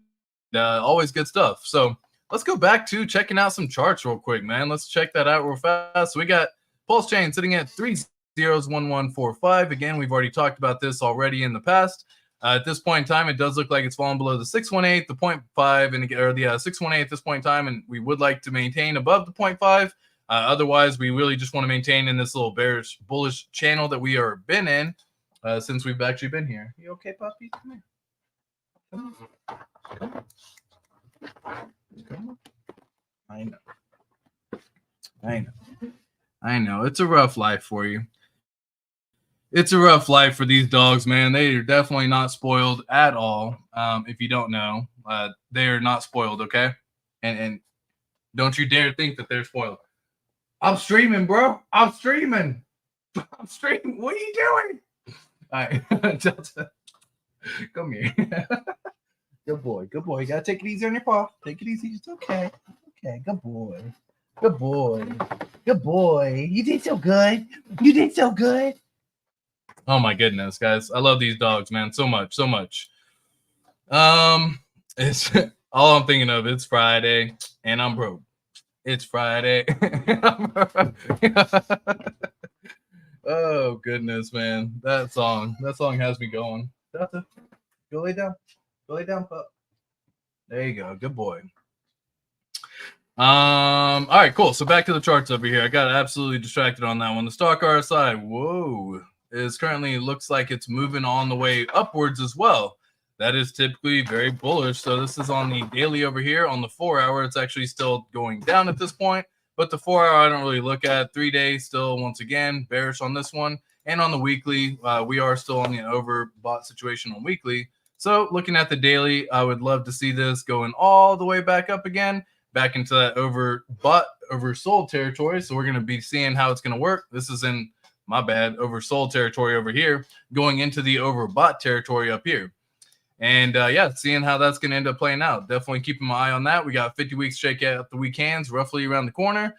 always good stuff. So let's go back to checking out some charts real quick, man. Let's check that out real fast. So we got PulseChain sitting at 301145. Again, we've already talked about this already in the past. At this point in time, it does look like it's fallen below the 618, the 0.5, or the 618 at this point in time, and we would like to maintain above the 0.5. Otherwise, we really just want to maintain in this little bearish, bullish channel that we are been in since we've actually been here. You okay, puppy? Come here. Come on. I know. It's a rough life for you. It's a rough life for these dogs, man. They are definitely not spoiled at all. If you don't know, they are not spoiled, okay? And don't you dare think that they're spoiled. I'm streaming, bro. I'm streaming. What are you doing? All right, Delta, come here. Good boy. You gotta take it easy on your paw. Take it easy. It's okay. Okay, good boy. You did so good. Oh my goodness, guys. I love these dogs, man. So much. It's all I'm thinking of. It's Friday and I'm broke. It's Friday. Oh goodness, man. That song has me going. Go lay down, pup. There you go. Good boy. All right, cool. So back to the charts over here. I got absolutely distracted on that one. The stock RSI, whoa, is currently looks like it's moving on the way upwards as well. That is typically very bullish. So this is on the daily over here. On the 4 hour, it's actually still going down at this point. But the 4 hour, I don't really look at. 3 days still, once again, bearish on this one. And on the weekly, we are still on the overbought situation on weekly. So looking at the daily, I would love to see this going all the way back up again, back into that oversold territory. So we're going to be seeing how it's going to work. This is in, my bad, oversold territory over here, going into the overbought territory up here. And yeah, seeing how that's going to end up playing out. Definitely keeping my eye on that. We got 50 weeks shake out the week hands roughly around the corner.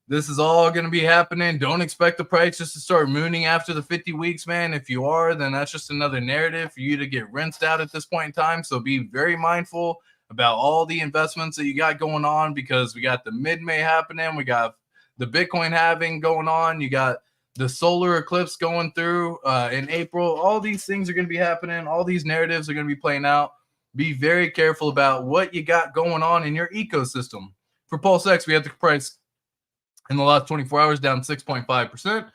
This is all going to be happening. Don't expect the price just to start mooning after the 50 weeks, man. If you are, then that's just another narrative for you to get rinsed out at this point in time. So be very mindful about all the investments that you got going on, because we got the mid-May happening. We got the Bitcoin halving going on. You got the solar eclipse going through in April. All these things are going to be happening. All these narratives are going to be playing out. Be very careful about what you got going on in your ecosystem. For PulseX, we have the price in the last 24 hours down 6.5%.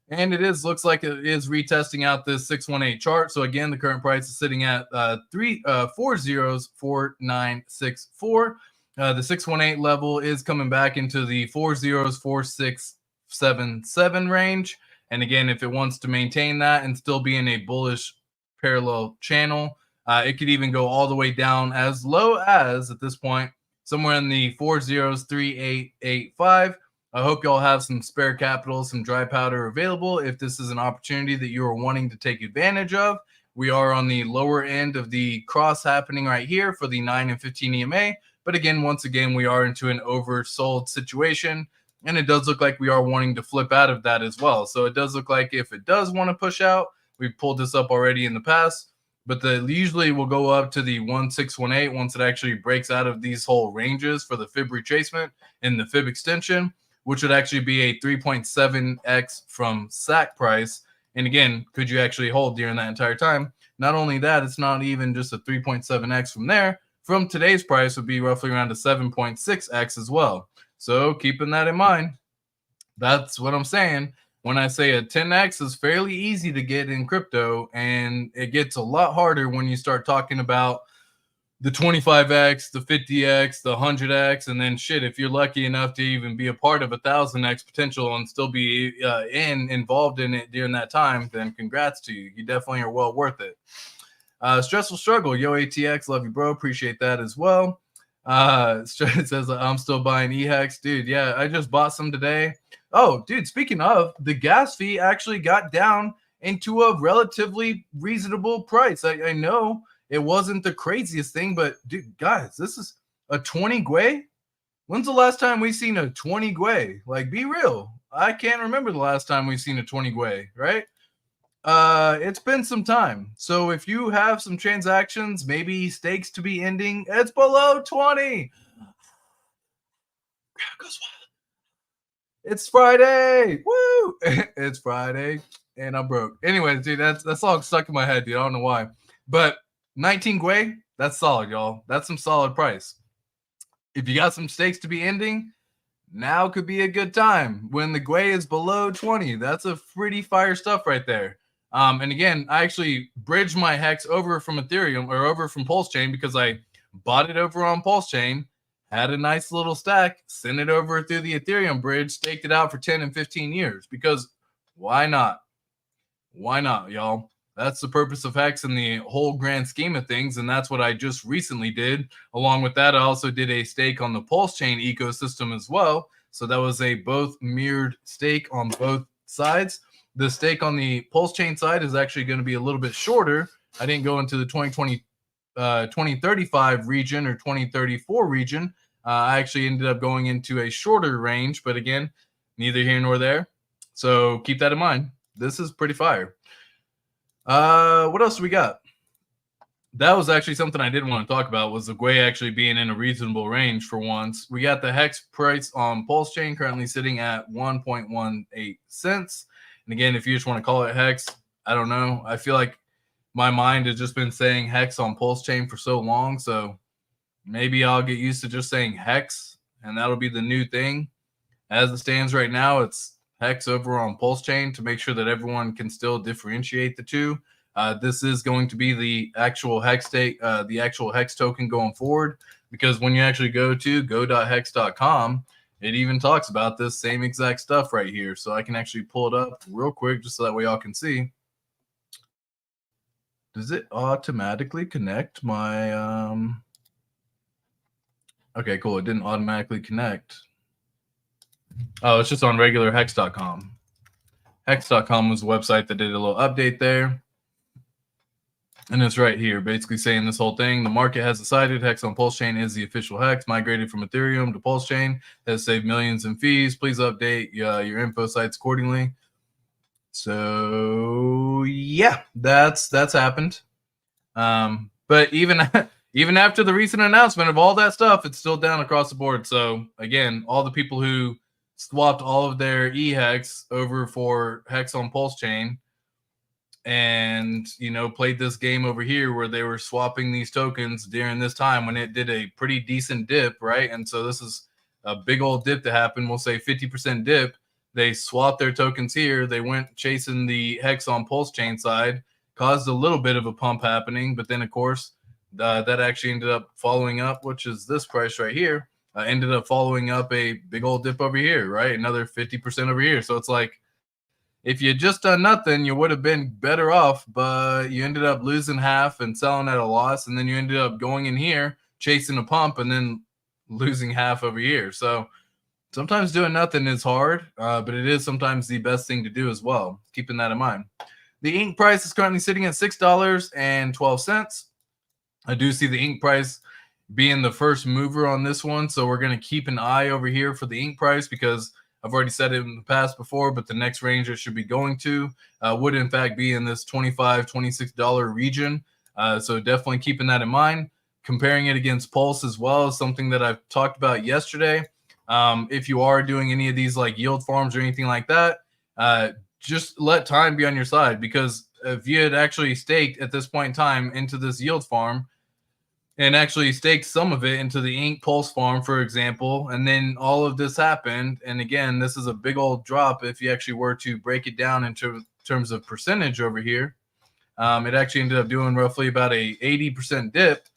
And it looks like it is retesting out this 618 chart. So again, the current price is sitting at 4.4964. The 618 level is coming back into the 4.4677 range. And again, if it wants to maintain that and still be in a bullish parallel channel, It could even go all the way down as low as, at this point, somewhere in the 403885. I hope y'all have some spare capital, some dry powder available if this is an opportunity that you are wanting to take advantage of. We are on the lower end of the cross happening right here for the 9 and 15 EMA. But again, once again, we are into an oversold situation. And it does look like we are wanting to flip out of that as well. So it does look like if it does want to push out, we've pulled this up already in the past. But usually will go up to the 1618 once it actually breaks out of these whole ranges for the fib retracement and the fib extension, which would actually be a 3.7x from SAC price. And again, could you actually hold during that entire time? Not only that, it's not even just a 3.7x from there. From today's price would be roughly around a 7.6x as well. So keeping that in mind, that's what I'm saying. When I say a 10x is fairly easy to get in crypto, and it gets a lot harder when you start talking about the 25x, the 50x, the 100x, and then shit, if you're lucky enough to even be a part of 1,000x potential and still be involved in it during that time, then congrats to you. You definitely are well worth it. Stressful struggle, yo ATX, love you, bro. Appreciate that as well. It says I'm still buying EHEX, dude. Yeah, I just bought some today. Oh, dude, speaking of, the gas fee actually got down into a relatively reasonable price. I know it wasn't the craziest thing, but dude, guys, this is a 20 Gwei. When's the last time we seen a 20 Gwei? Like, be real. I can't remember the last time we've seen a 20 Gwei, right? It's been some time. So if you have some transactions, maybe stakes to be ending, it's below 20. It's Friday. Woo! It's Friday and I'm broke. Anyways, dude, that song stuck in my head, dude. I don't know why. But 19 Gwei, that's solid, y'all. That's some solid price. If you got some stakes to be ending, now could be a good time. When the Gwei is below 20, that's a pretty fire stuff right there. And again, I actually bridged my hex over from Ethereum or over from PulseChain because I bought it over on PulseChain, had a nice little stack, sent it over through the Ethereum bridge, staked it out for 10 and 15 years because why not? Why not, y'all? That's the purpose of hex in the whole grand scheme of things, and that's what I just recently did. Along with that, I also did a stake on the PulseChain ecosystem as well. So that was a both mirrored stake on both sides. The stake on the PulseChain side is actually going to be a little bit shorter. I didn't go into the 2035 region or 2034 region. I actually ended up going into a shorter range, but again, neither here nor there. So keep that in mind. This is pretty fire. What else do we got? That was actually something I didn't want to talk about, was the Gwei actually being in a reasonable range for once. We got the hex price on PulseChain currently sitting at 1.18 cents. And again, if you just want to call it hex, I don't know. I feel like my mind has just been saying hex on PulseChain for so long, so maybe I'll get used to just saying hex, and that'll be the new thing. As it stands right now, it's hex over on PulseChain to make sure that everyone can still differentiate the two. This is going to be the actual hex stake, the actual hex token going forward, because when you actually go to go.hex.com, it even talks about this same exact stuff right here. So I can actually pull it up real quick just so that way y'all can see. Does it automatically connect my okay, cool. It didn't automatically connect. Oh, it's just on regular hex.com. Hex.com was the website that did a little update there. And it's right here, basically saying this whole thing. The market has decided hex on PulseChain is the official hex. Migrated from Ethereum to PulseChain has saved millions in fees. Please update your info sites accordingly. So yeah, that's happened. But even after the recent announcement of all that stuff, it's still down across the board. So again, all the people who swapped all of their eHex over for hex on PulseChain and, you know, played this game over here where they were swapping these tokens during this time when it did a pretty decent dip, right? And so this is a big old dip to happen. We'll say 50% dip. They swapped their tokens here. They went chasing the hex on PulseChain side, caused a little bit of a pump happening. But then, of course, that actually ended up following up, which is this price right here, ended up following up a big old dip over here, right? Another 50% over here. So it's like, if you had just done nothing, you would have been better off, but you ended up losing half and selling at a loss, and then you ended up going in here, chasing a pump, and then losing half over here. So sometimes doing nothing is hard, but it is sometimes the best thing to do as well, keeping that in mind. The ink price is currently sitting at $6.12. I do see the ink price being the first mover on this one, so we're going to keep an eye over here for the ink price, because I've already said it in the past before, but the next range it should be going to would in fact be in this $25, $26 region. So definitely keeping that in mind. Comparing it against Pulse as well is something that I've talked about yesterday. If you are doing any of these like yield farms or anything like that, just let time be on your side, because if you had actually staked at this point in time into this yield farm, and actually staked some of it into the Ink Pulse farm, for example, and then all of this happened. And again, this is a big old drop if you actually were to break it down into terms of percentage over here. It actually ended up doing roughly about a 80% dip.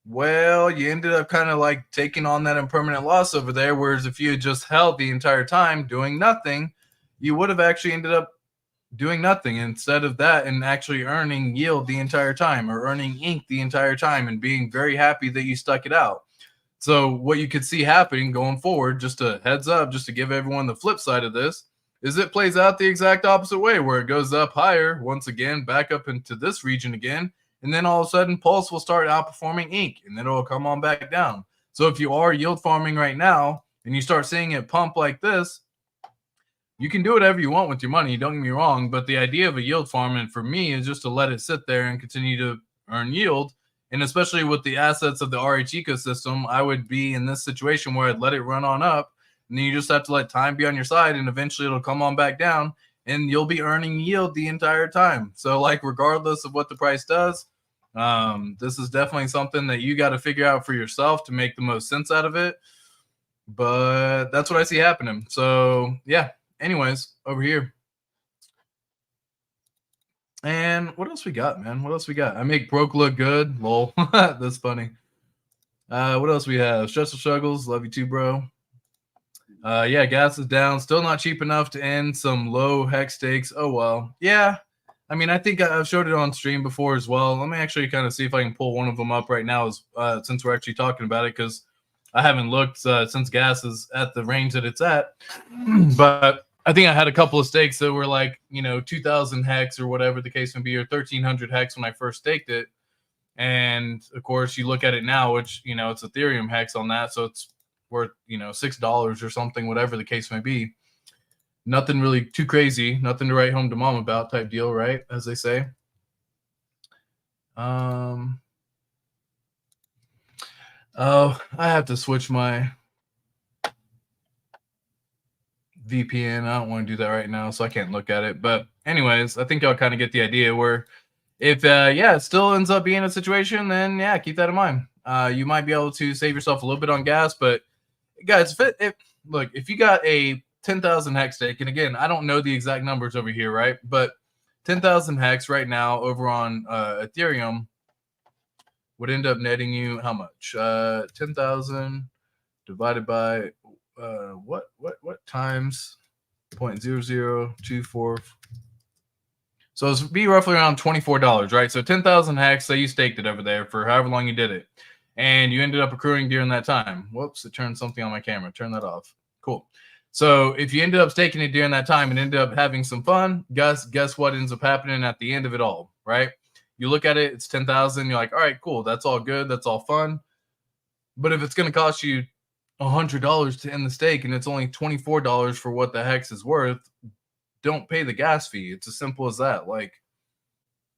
Well, you ended up kind of like taking on that impermanent loss over there, whereas if you had just held the entire time doing nothing, you would have actually ended up doing nothing instead of that and actually earning yield the entire time, or earning ink the entire time, and being very happy that you stuck it out. So what you could see happening going forward, just a heads up, just to give everyone the flip side of this, is it plays out the exact opposite way, where it goes up higher once again, back up into this region again, and then all of a sudden Pulse will start outperforming ink, and then it'll come on back down. So if you are yield farming right now and you start seeing it pump like this, you can do whatever you want with your money, don't get me wrong, but the idea of a yield farm, and for me, is just to let it sit there and continue to earn yield. And especially with the assets of the RH ecosystem, I would be in this situation where I'd let it run on up, and then you just have to let time be on your side, and eventually it'll come on back down, and you'll be earning yield the entire time. So like, regardless of what the price does, this is definitely something that you got to figure out for yourself to make the most sense out of it. But that's what I see happening. So yeah. Anyways, over here. And what else we got, man? What else we got? I make broke look good. Lol. That's funny. What else we have? Stressful Struggles. Love you too, bro. Yeah, gas is down. Still not cheap enough to end some low hex stakes. Oh, well. Yeah. I mean, I think I've showed it on stream before as well. Let me actually kind of see if I can pull one of them up right now, since we're actually talking about it, because I haven't looked since gas is at the range that it's at. But I think I had a couple of stakes that were like, 2,000 hex or whatever the case may be, or 1,300 hex when I first staked it. And of course, you look at it now, which, it's Ethereum hex on that. So it's worth, $6 or something, whatever the case may be. Nothing really too crazy, nothing to write home to mom about type deal, right? As they say. Oh, I have to switch my VPN. I don't want to do that right now, so I can't look at it. But anyways, I think y'all kind of get the idea, where if it still ends up being a situation, then yeah, keep that in mind. You might be able to save yourself a little bit on gas, but guys, if you got a 10,000 hex stake, and again, I don't know the exact numbers over here, right? But 10,000 hex right now over on Ethereum would end up netting you how much? 10,000 divided by what times 0.0024. So it's be roughly around $24, right? So 10,000 hex, say you staked it over there for however long you did it, and you ended up accruing during that time. Whoops, it turned something on my camera. Turn that off. Cool. So if you ended up staking it during that time and ended up having some fun, guess what ends up happening at the end of it all, right? You look at it, it's 10,000. You're like, all right, cool. That's all good. That's all fun. But if it's going to cost you $100 to end the stake and it's only $24 for what the hex is worth, don't pay the gas fee. It's as simple as that. Like,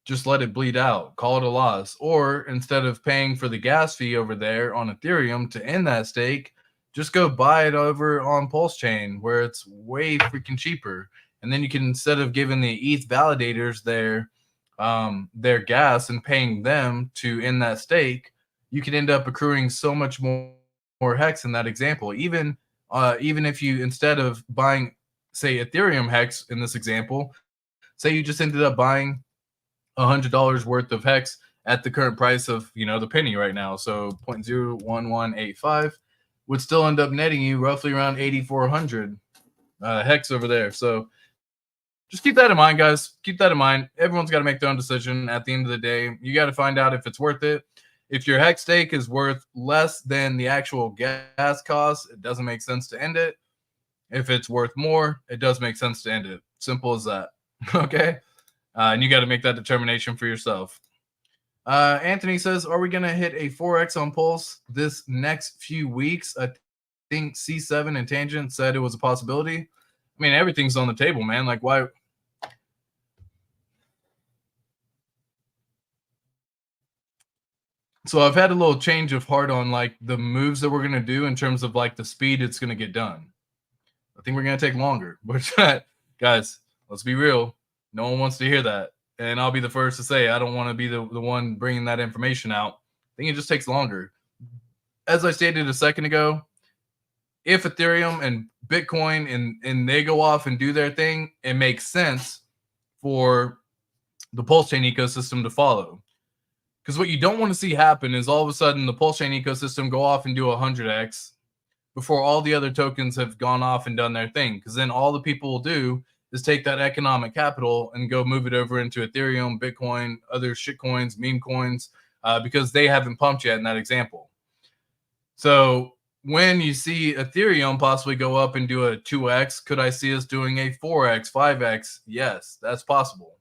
just let it bleed out. Call it a loss. Or instead of paying for the gas fee over there on Ethereum to end that stake, just go buy it over on PulseChain, where it's way freaking cheaper. And then you can, instead of giving the ETH validators their gas and paying them to end that stake, you can end up accruing so much more hex in that example. Even if you, instead of buying, say, Ethereum hex in this example, say you just ended up buying $100 worth of hex at the current price of, the penny right now, so 0.01185, would still end up netting you roughly around 8,400 hex over there. So just keep that in mind, guys. Keep that in mind. Everyone's got to make their own decision at the end of the day. You got to find out if it's worth it. If your hex stake is worth less than the actual gas cost, it doesn't make sense to end it. If it's worth more, it does make sense to end it. Simple as that. Okay? And you got to make that determination for yourself. Anthony says, are we going to hit a 4x on Pulse this next few weeks? I think C7 and Tangent said it was a possibility. I mean, everything's on the table, man. Like, why? So I've had a little change of heart on like the moves that we're going to do in terms of like the speed it's going to get done. I think we're going to take longer, but guys, let's be real. No one wants to hear that. And I'll be the first to say, I don't want to be the one bringing that information out. I think it just takes longer. As I stated a second ago, if Ethereum and Bitcoin and they go off and do their thing, it makes sense for the PulseChain ecosystem to follow. Because what you don't want to see happen is all of a sudden the PulseChain ecosystem go off and do 100x before all the other tokens have gone off and done their thing. Because then all the people will do is take that economic capital and go move it over into Ethereum, Bitcoin, other shit coins, meme coins, because they haven't pumped yet in that example. So when you see Ethereum possibly go up and do a 2x, could I see us doing a 4x, 5x? Yes, that's possible.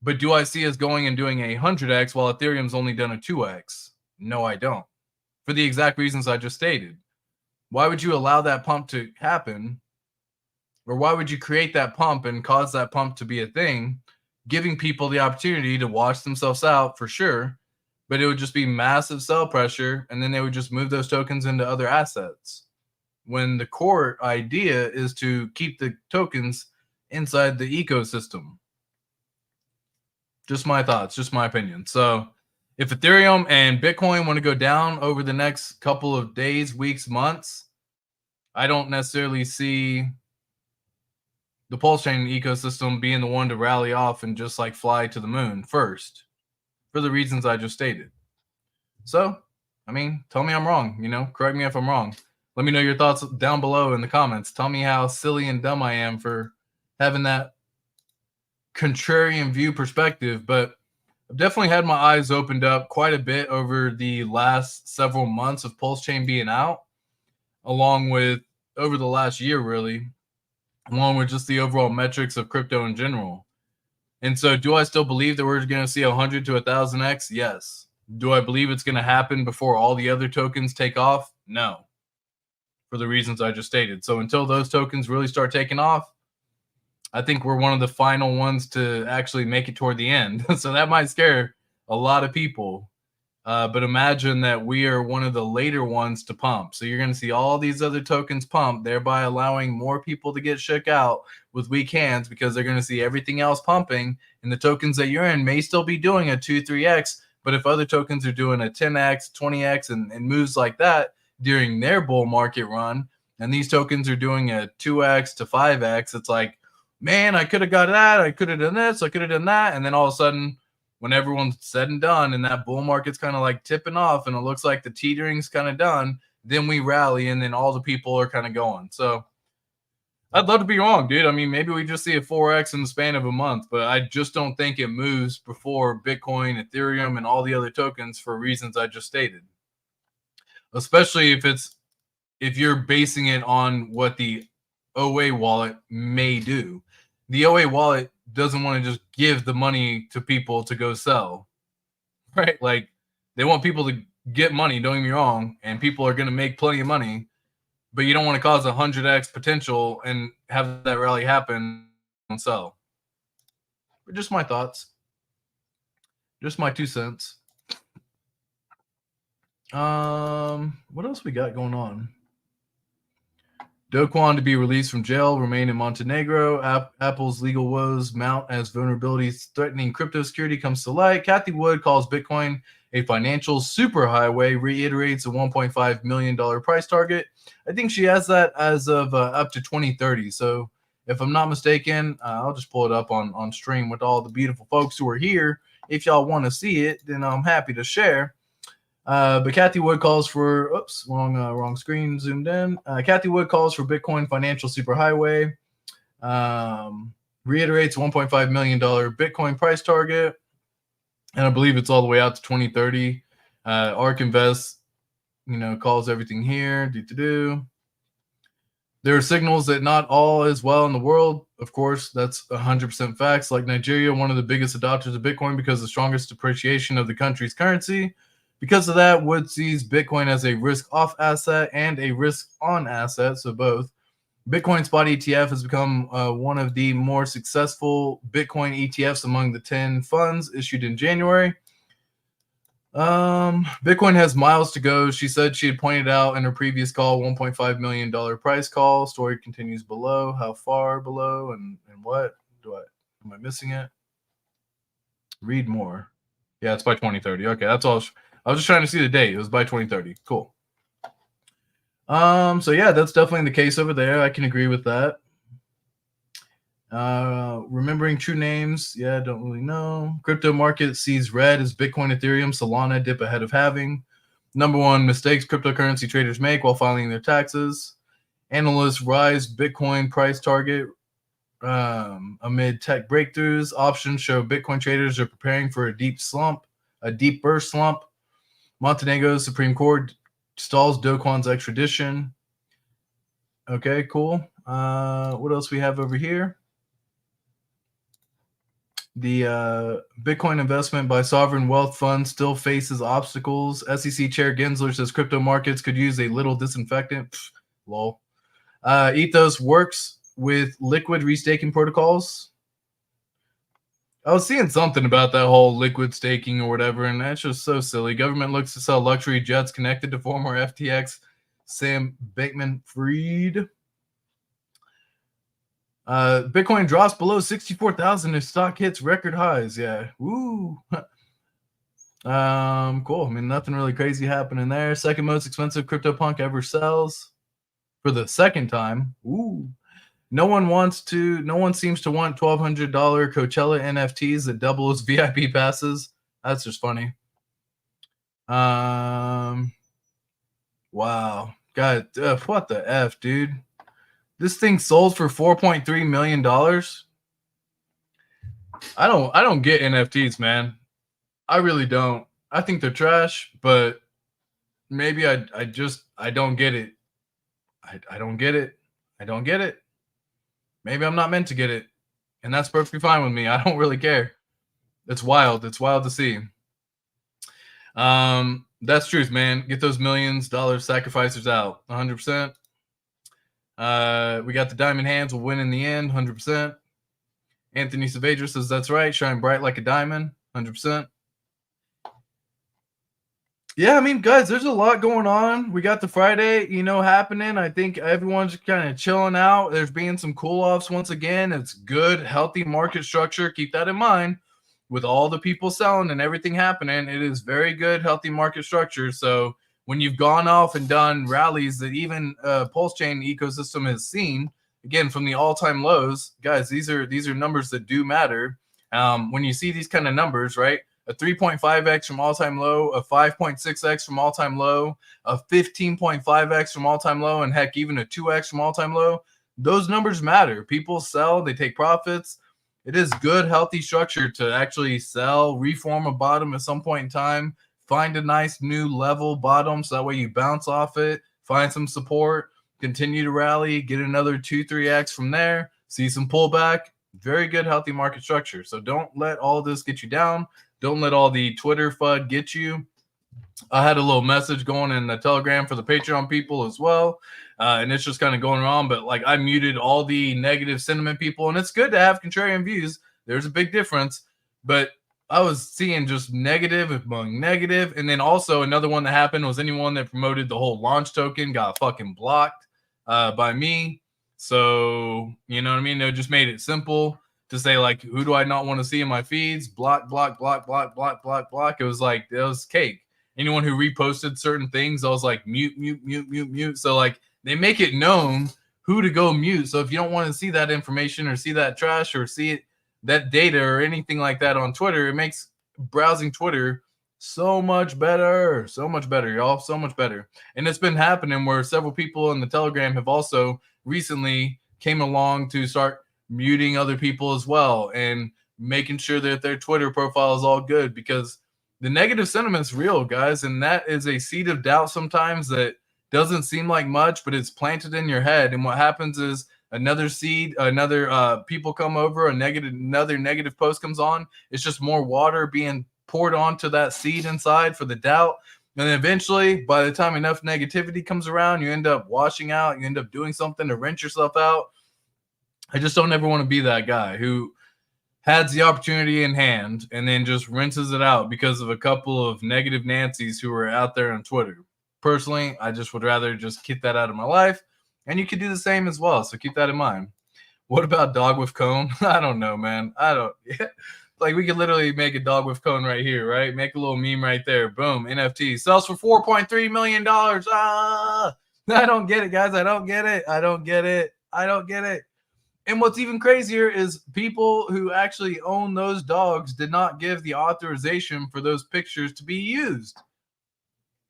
But do I see us going and doing a 100x while Ethereum's only done a 2x? No, I don't. For the exact reasons I just stated. Why would you allow that pump to happen? Or why would you create that pump and cause that pump to be a thing, giving people the opportunity to wash themselves out for sure, but it would just be massive sell pressure, and then they would just move those tokens into other assets. When the core idea is to keep the tokens inside the ecosystem. Just my thoughts, just my opinion. So if Ethereum and Bitcoin want to go down over the next couple of days, weeks, months, I don't necessarily see the PulseChain ecosystem being the one to rally off and just like fly to the moon first for the reasons I just stated. So, I mean, tell me I'm wrong, you know, correct me if I'm wrong. Let me know your thoughts down below in the comments. Tell me how silly and dumb I am for having that contrarian view perspective, but I've definitely had my eyes opened up quite a bit over the last several months of PulseChain being out, along with over the last year, really, along with just the overall metrics of crypto in general. And so do I still believe that we're going to see 100 to 1,000x? Yes. Do I believe it's going to happen before all the other tokens take off? No. For the reasons I just stated. So until those tokens really start taking off, I think we're one of the final ones to actually make it toward the end. So that might scare a lot of people. But imagine that we are one of the later ones to pump. So you're going to see all these other tokens pump, thereby allowing more people to get shook out with weak hands because they're going to see everything else pumping. And the tokens that you're in may still be doing a 2, 3x. But if other tokens are doing a 10x, 20x, and moves like that during their bull market run, and these tokens are doing a 2x to 5x, it's like, man, I could have got that. I could have done this. I could have done that. And then all of a sudden, when everyone's said and done and that bull market's kind of like tipping off and it looks like the teetering's kind of done, then we rally and then all the people are kind of going. So I'd love to be wrong, dude. I mean, maybe we just see a 4x in the span of a month, but I just don't think it moves before Bitcoin, Ethereum, and all the other tokens for reasons I just stated. Especially if you're basing it on what the OA wallet may do. The OA wallet doesn't want to just give the money to people to go sell, right? Like they want people to get money, don't get me wrong, and people are going to make plenty of money, but you don't want to cause 100x potential and have that rally happen and sell. But just my thoughts. Just my 2 cents. What else we got going on? Do Kwon to be released from jail, remain in Montenegro. Apple's legal woes mount as vulnerabilities threatening crypto security comes to light. Kathy Wood calls Bitcoin a financial superhighway, reiterates a $1.5 million price target. I think she has that as of up to 2030. So if I'm not mistaken, I'll just pull it up on stream with all the beautiful folks who are here. If y'all want to see it, then I'm happy to share. But Kathy Wood calls for, wrong screen, zoomed in. Kathy Wood calls for Bitcoin financial superhighway. Reiterates $1.5 million Bitcoin price target. And I believe it's all the way out to 2030. ARK Invest, calls everything here. There are signals that not all is well in the world. Of course, that's 100% facts. Like Nigeria, one of the biggest adopters of Bitcoin because of the strongest appreciation of the country's currency. Because of that, Wood sees Bitcoin as a risk-off asset and a risk-on asset, so both. Bitcoin Spot ETF has become one of the more successful Bitcoin ETFs among the 10 funds issued in January. Bitcoin has miles to go. She said she had pointed out in her previous call, $1.5 million price call. Story continues below. How far below and what? Am I missing it? Read more. Yeah, it's by 2030. Okay, that's all. I was just trying to see the date. It was by 2030. Cool. So yeah, that's definitely the case over there. I can agree with that. Remembering true names. Yeah, don't really know. Crypto market sees red as Bitcoin, Ethereum, Solana dip ahead of halving. Number one mistakes cryptocurrency traders make while filing their taxes. Analysts rise Bitcoin price target amid tech breakthroughs. Options show Bitcoin traders are preparing for a deeper slump. Montenegro's Supreme Court stalls Do Kwon's extradition. Okay, cool. What else we have over here? The Bitcoin investment by sovereign wealth funds still faces obstacles. SEC Chair Gensler says crypto markets could use a little disinfectant. Pfft, lol. Ethos works with liquid restaking protocols. I was seeing something about that whole liquid staking or whatever, and that's just so silly. Government looks to sell luxury jets connected to former FTX Sam Bankman-Fried. Bitcoin drops below 64,000 if stock hits record highs. Yeah. Woo. Cool. I mean, nothing really crazy happening there. Second most expensive CryptoPunk ever sells for the second time. Ooh. No one seems to want $1,200 Coachella NFTs that double as VIP passes. That's just funny. Wow. God, what the F, dude? This thing sold for $4.3 million. I don't get NFTs, man. I really don't. I think they're trash, but maybe I don't get it. I don't get it. I don't get it. Maybe I'm not meant to get it. And that's perfectly fine with me. I don't really care. It's wild. It's wild to see. That's truth, man. Get those millions dollars sacrificers out. 100%. We got the diamond hands will win in the end. 100%. Anthony Saavedra says that's right. Shine bright like a diamond. 100%. Yeah, I mean, guys, there's a lot going on. We got the Friday, happening. I think everyone's kind of chilling out. There's being some cool-offs once again. It's good, healthy market structure. Keep that in mind. With all the people selling and everything happening, it is very good, healthy market structure. So when you've gone off and done rallies that even PulseChain ecosystem has seen, again, from the all-time lows, guys, these are numbers that do matter. When you see these kind of numbers, right? A 3.5x from all-time low, a 5.6x from all-time low, a 15.5x from all-time low, and heck, even a 2x from all-time low. Those numbers matter. People sell, they take profits. It is good, healthy structure to actually sell, reform a bottom at some point in time, find a nice new level bottom so that way you bounce off it, find some support, continue to rally, get another 2-3x from there, see some pullback. Very good, healthy market structure. So don't let all this get you down. Don't let all the Twitter FUD get you. I had a little message going in the Telegram for the Patreon people as well. And it's just kind of going on. But like I muted all the negative sentiment people. And it's good to have contrarian views. There's a big difference. But I was seeing just negative among negative. And then also another one that happened was anyone that promoted the whole launch token got fucking blocked by me. So, you know what I mean? They just made it simple to say, like, who do I not want to see in my feeds? Block, block, block, block, block, block, block. It was like, it was cake. Anyone who reposted certain things, I was like, mute, mute, mute, mute, mute. So, like, they make it known who to go mute. So if you don't want to see that information or see that trash or see it, that data or anything like that on Twitter, it makes browsing Twitter so much better, y'all, so much better. And it's been happening where several people in the Telegram have also recently came along to start muting other people as well, and making sure that their Twitter profile is all good, because the negative sentiment's real, guys, and that is a seed of doubt sometimes that doesn't seem like much, but it's planted in your head. And what happens is another seed, another people come over, another negative post comes on. It's just more water being poured onto that seed inside for the doubt. And then eventually, by the time enough negativity comes around, you end up washing out. You end up doing something to rinse yourself out. I just don't ever want to be that guy who has the opportunity in hand and then just rinses it out because of a couple of negative Nancys who are out there on Twitter. Personally, I just would rather just keep that out of my life, and you could do the same as well, so keep that in mind. What about dog with cone? I don't know, man. Like, we could literally make a dog with cone right here, right? Make a little meme right there. Boom, NFT. Sells for $4.3 million. Ah! I don't get it, guys. I don't get it. And what's even crazier is people who actually own those dogs did not give the authorization for those pictures to be used.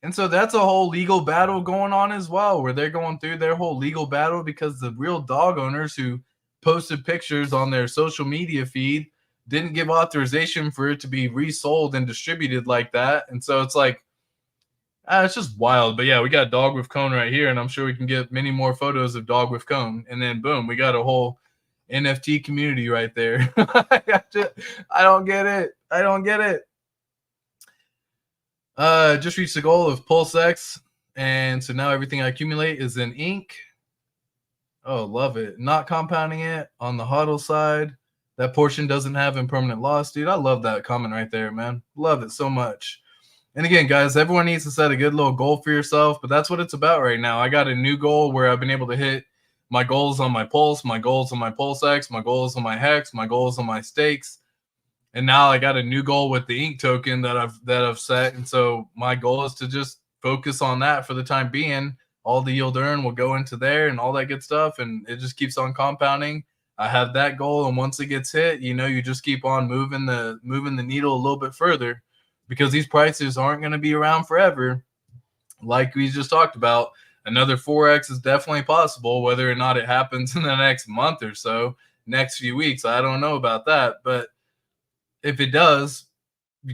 And so that's a whole legal battle going on as well, where they're going through their whole legal battle because the real dog owners who posted pictures on their social media feed didn't give authorization for it to be resold and distributed like that. And so it's like, it's just wild. But yeah, we got dog with cone right here, and I'm sure we can get many more photos of dog with cone. And then boom, we got a whole NFT community right there. I don't get it. Just reached the goal of PulseX, and so now everything I accumulate is in ink. Oh, love it. Not compounding it on the HODL side. That portion doesn't have impermanent loss, dude. I love that comment right there, man. Love it so much. And again, guys, everyone needs to set a good little goal for yourself, but that's what it's about right now. I got a new goal where I've been able to hit my goals on my Pulse, my goals on my PulseX, my goals on my Hex, my goals on my stakes. And now I got a new goal with the ink token that I've set. And so my goal is to just focus on that for the time being. All the yield earn will go into there and all that good stuff. And it just keeps on compounding. I have that goal. And once it gets hit, you know, you just keep on moving the needle a little bit further, because these prices aren't going to be around forever. Like we just talked about, another 4X is definitely possible, whether or not it happens in the next month or so, next few weeks. I don't know about that, but if it does,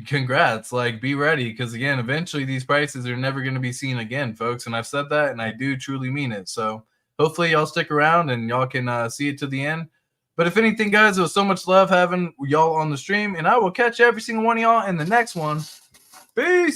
congrats. Like, be ready, because again, eventually these prices are never going to be seen again, folks. And I've said that, and I do truly mean it. So hopefully y'all stick around and y'all can see it to the end. But if anything, guys, it was so much love having y'all on the stream, and I will catch every single one of y'all in the next one. Peace.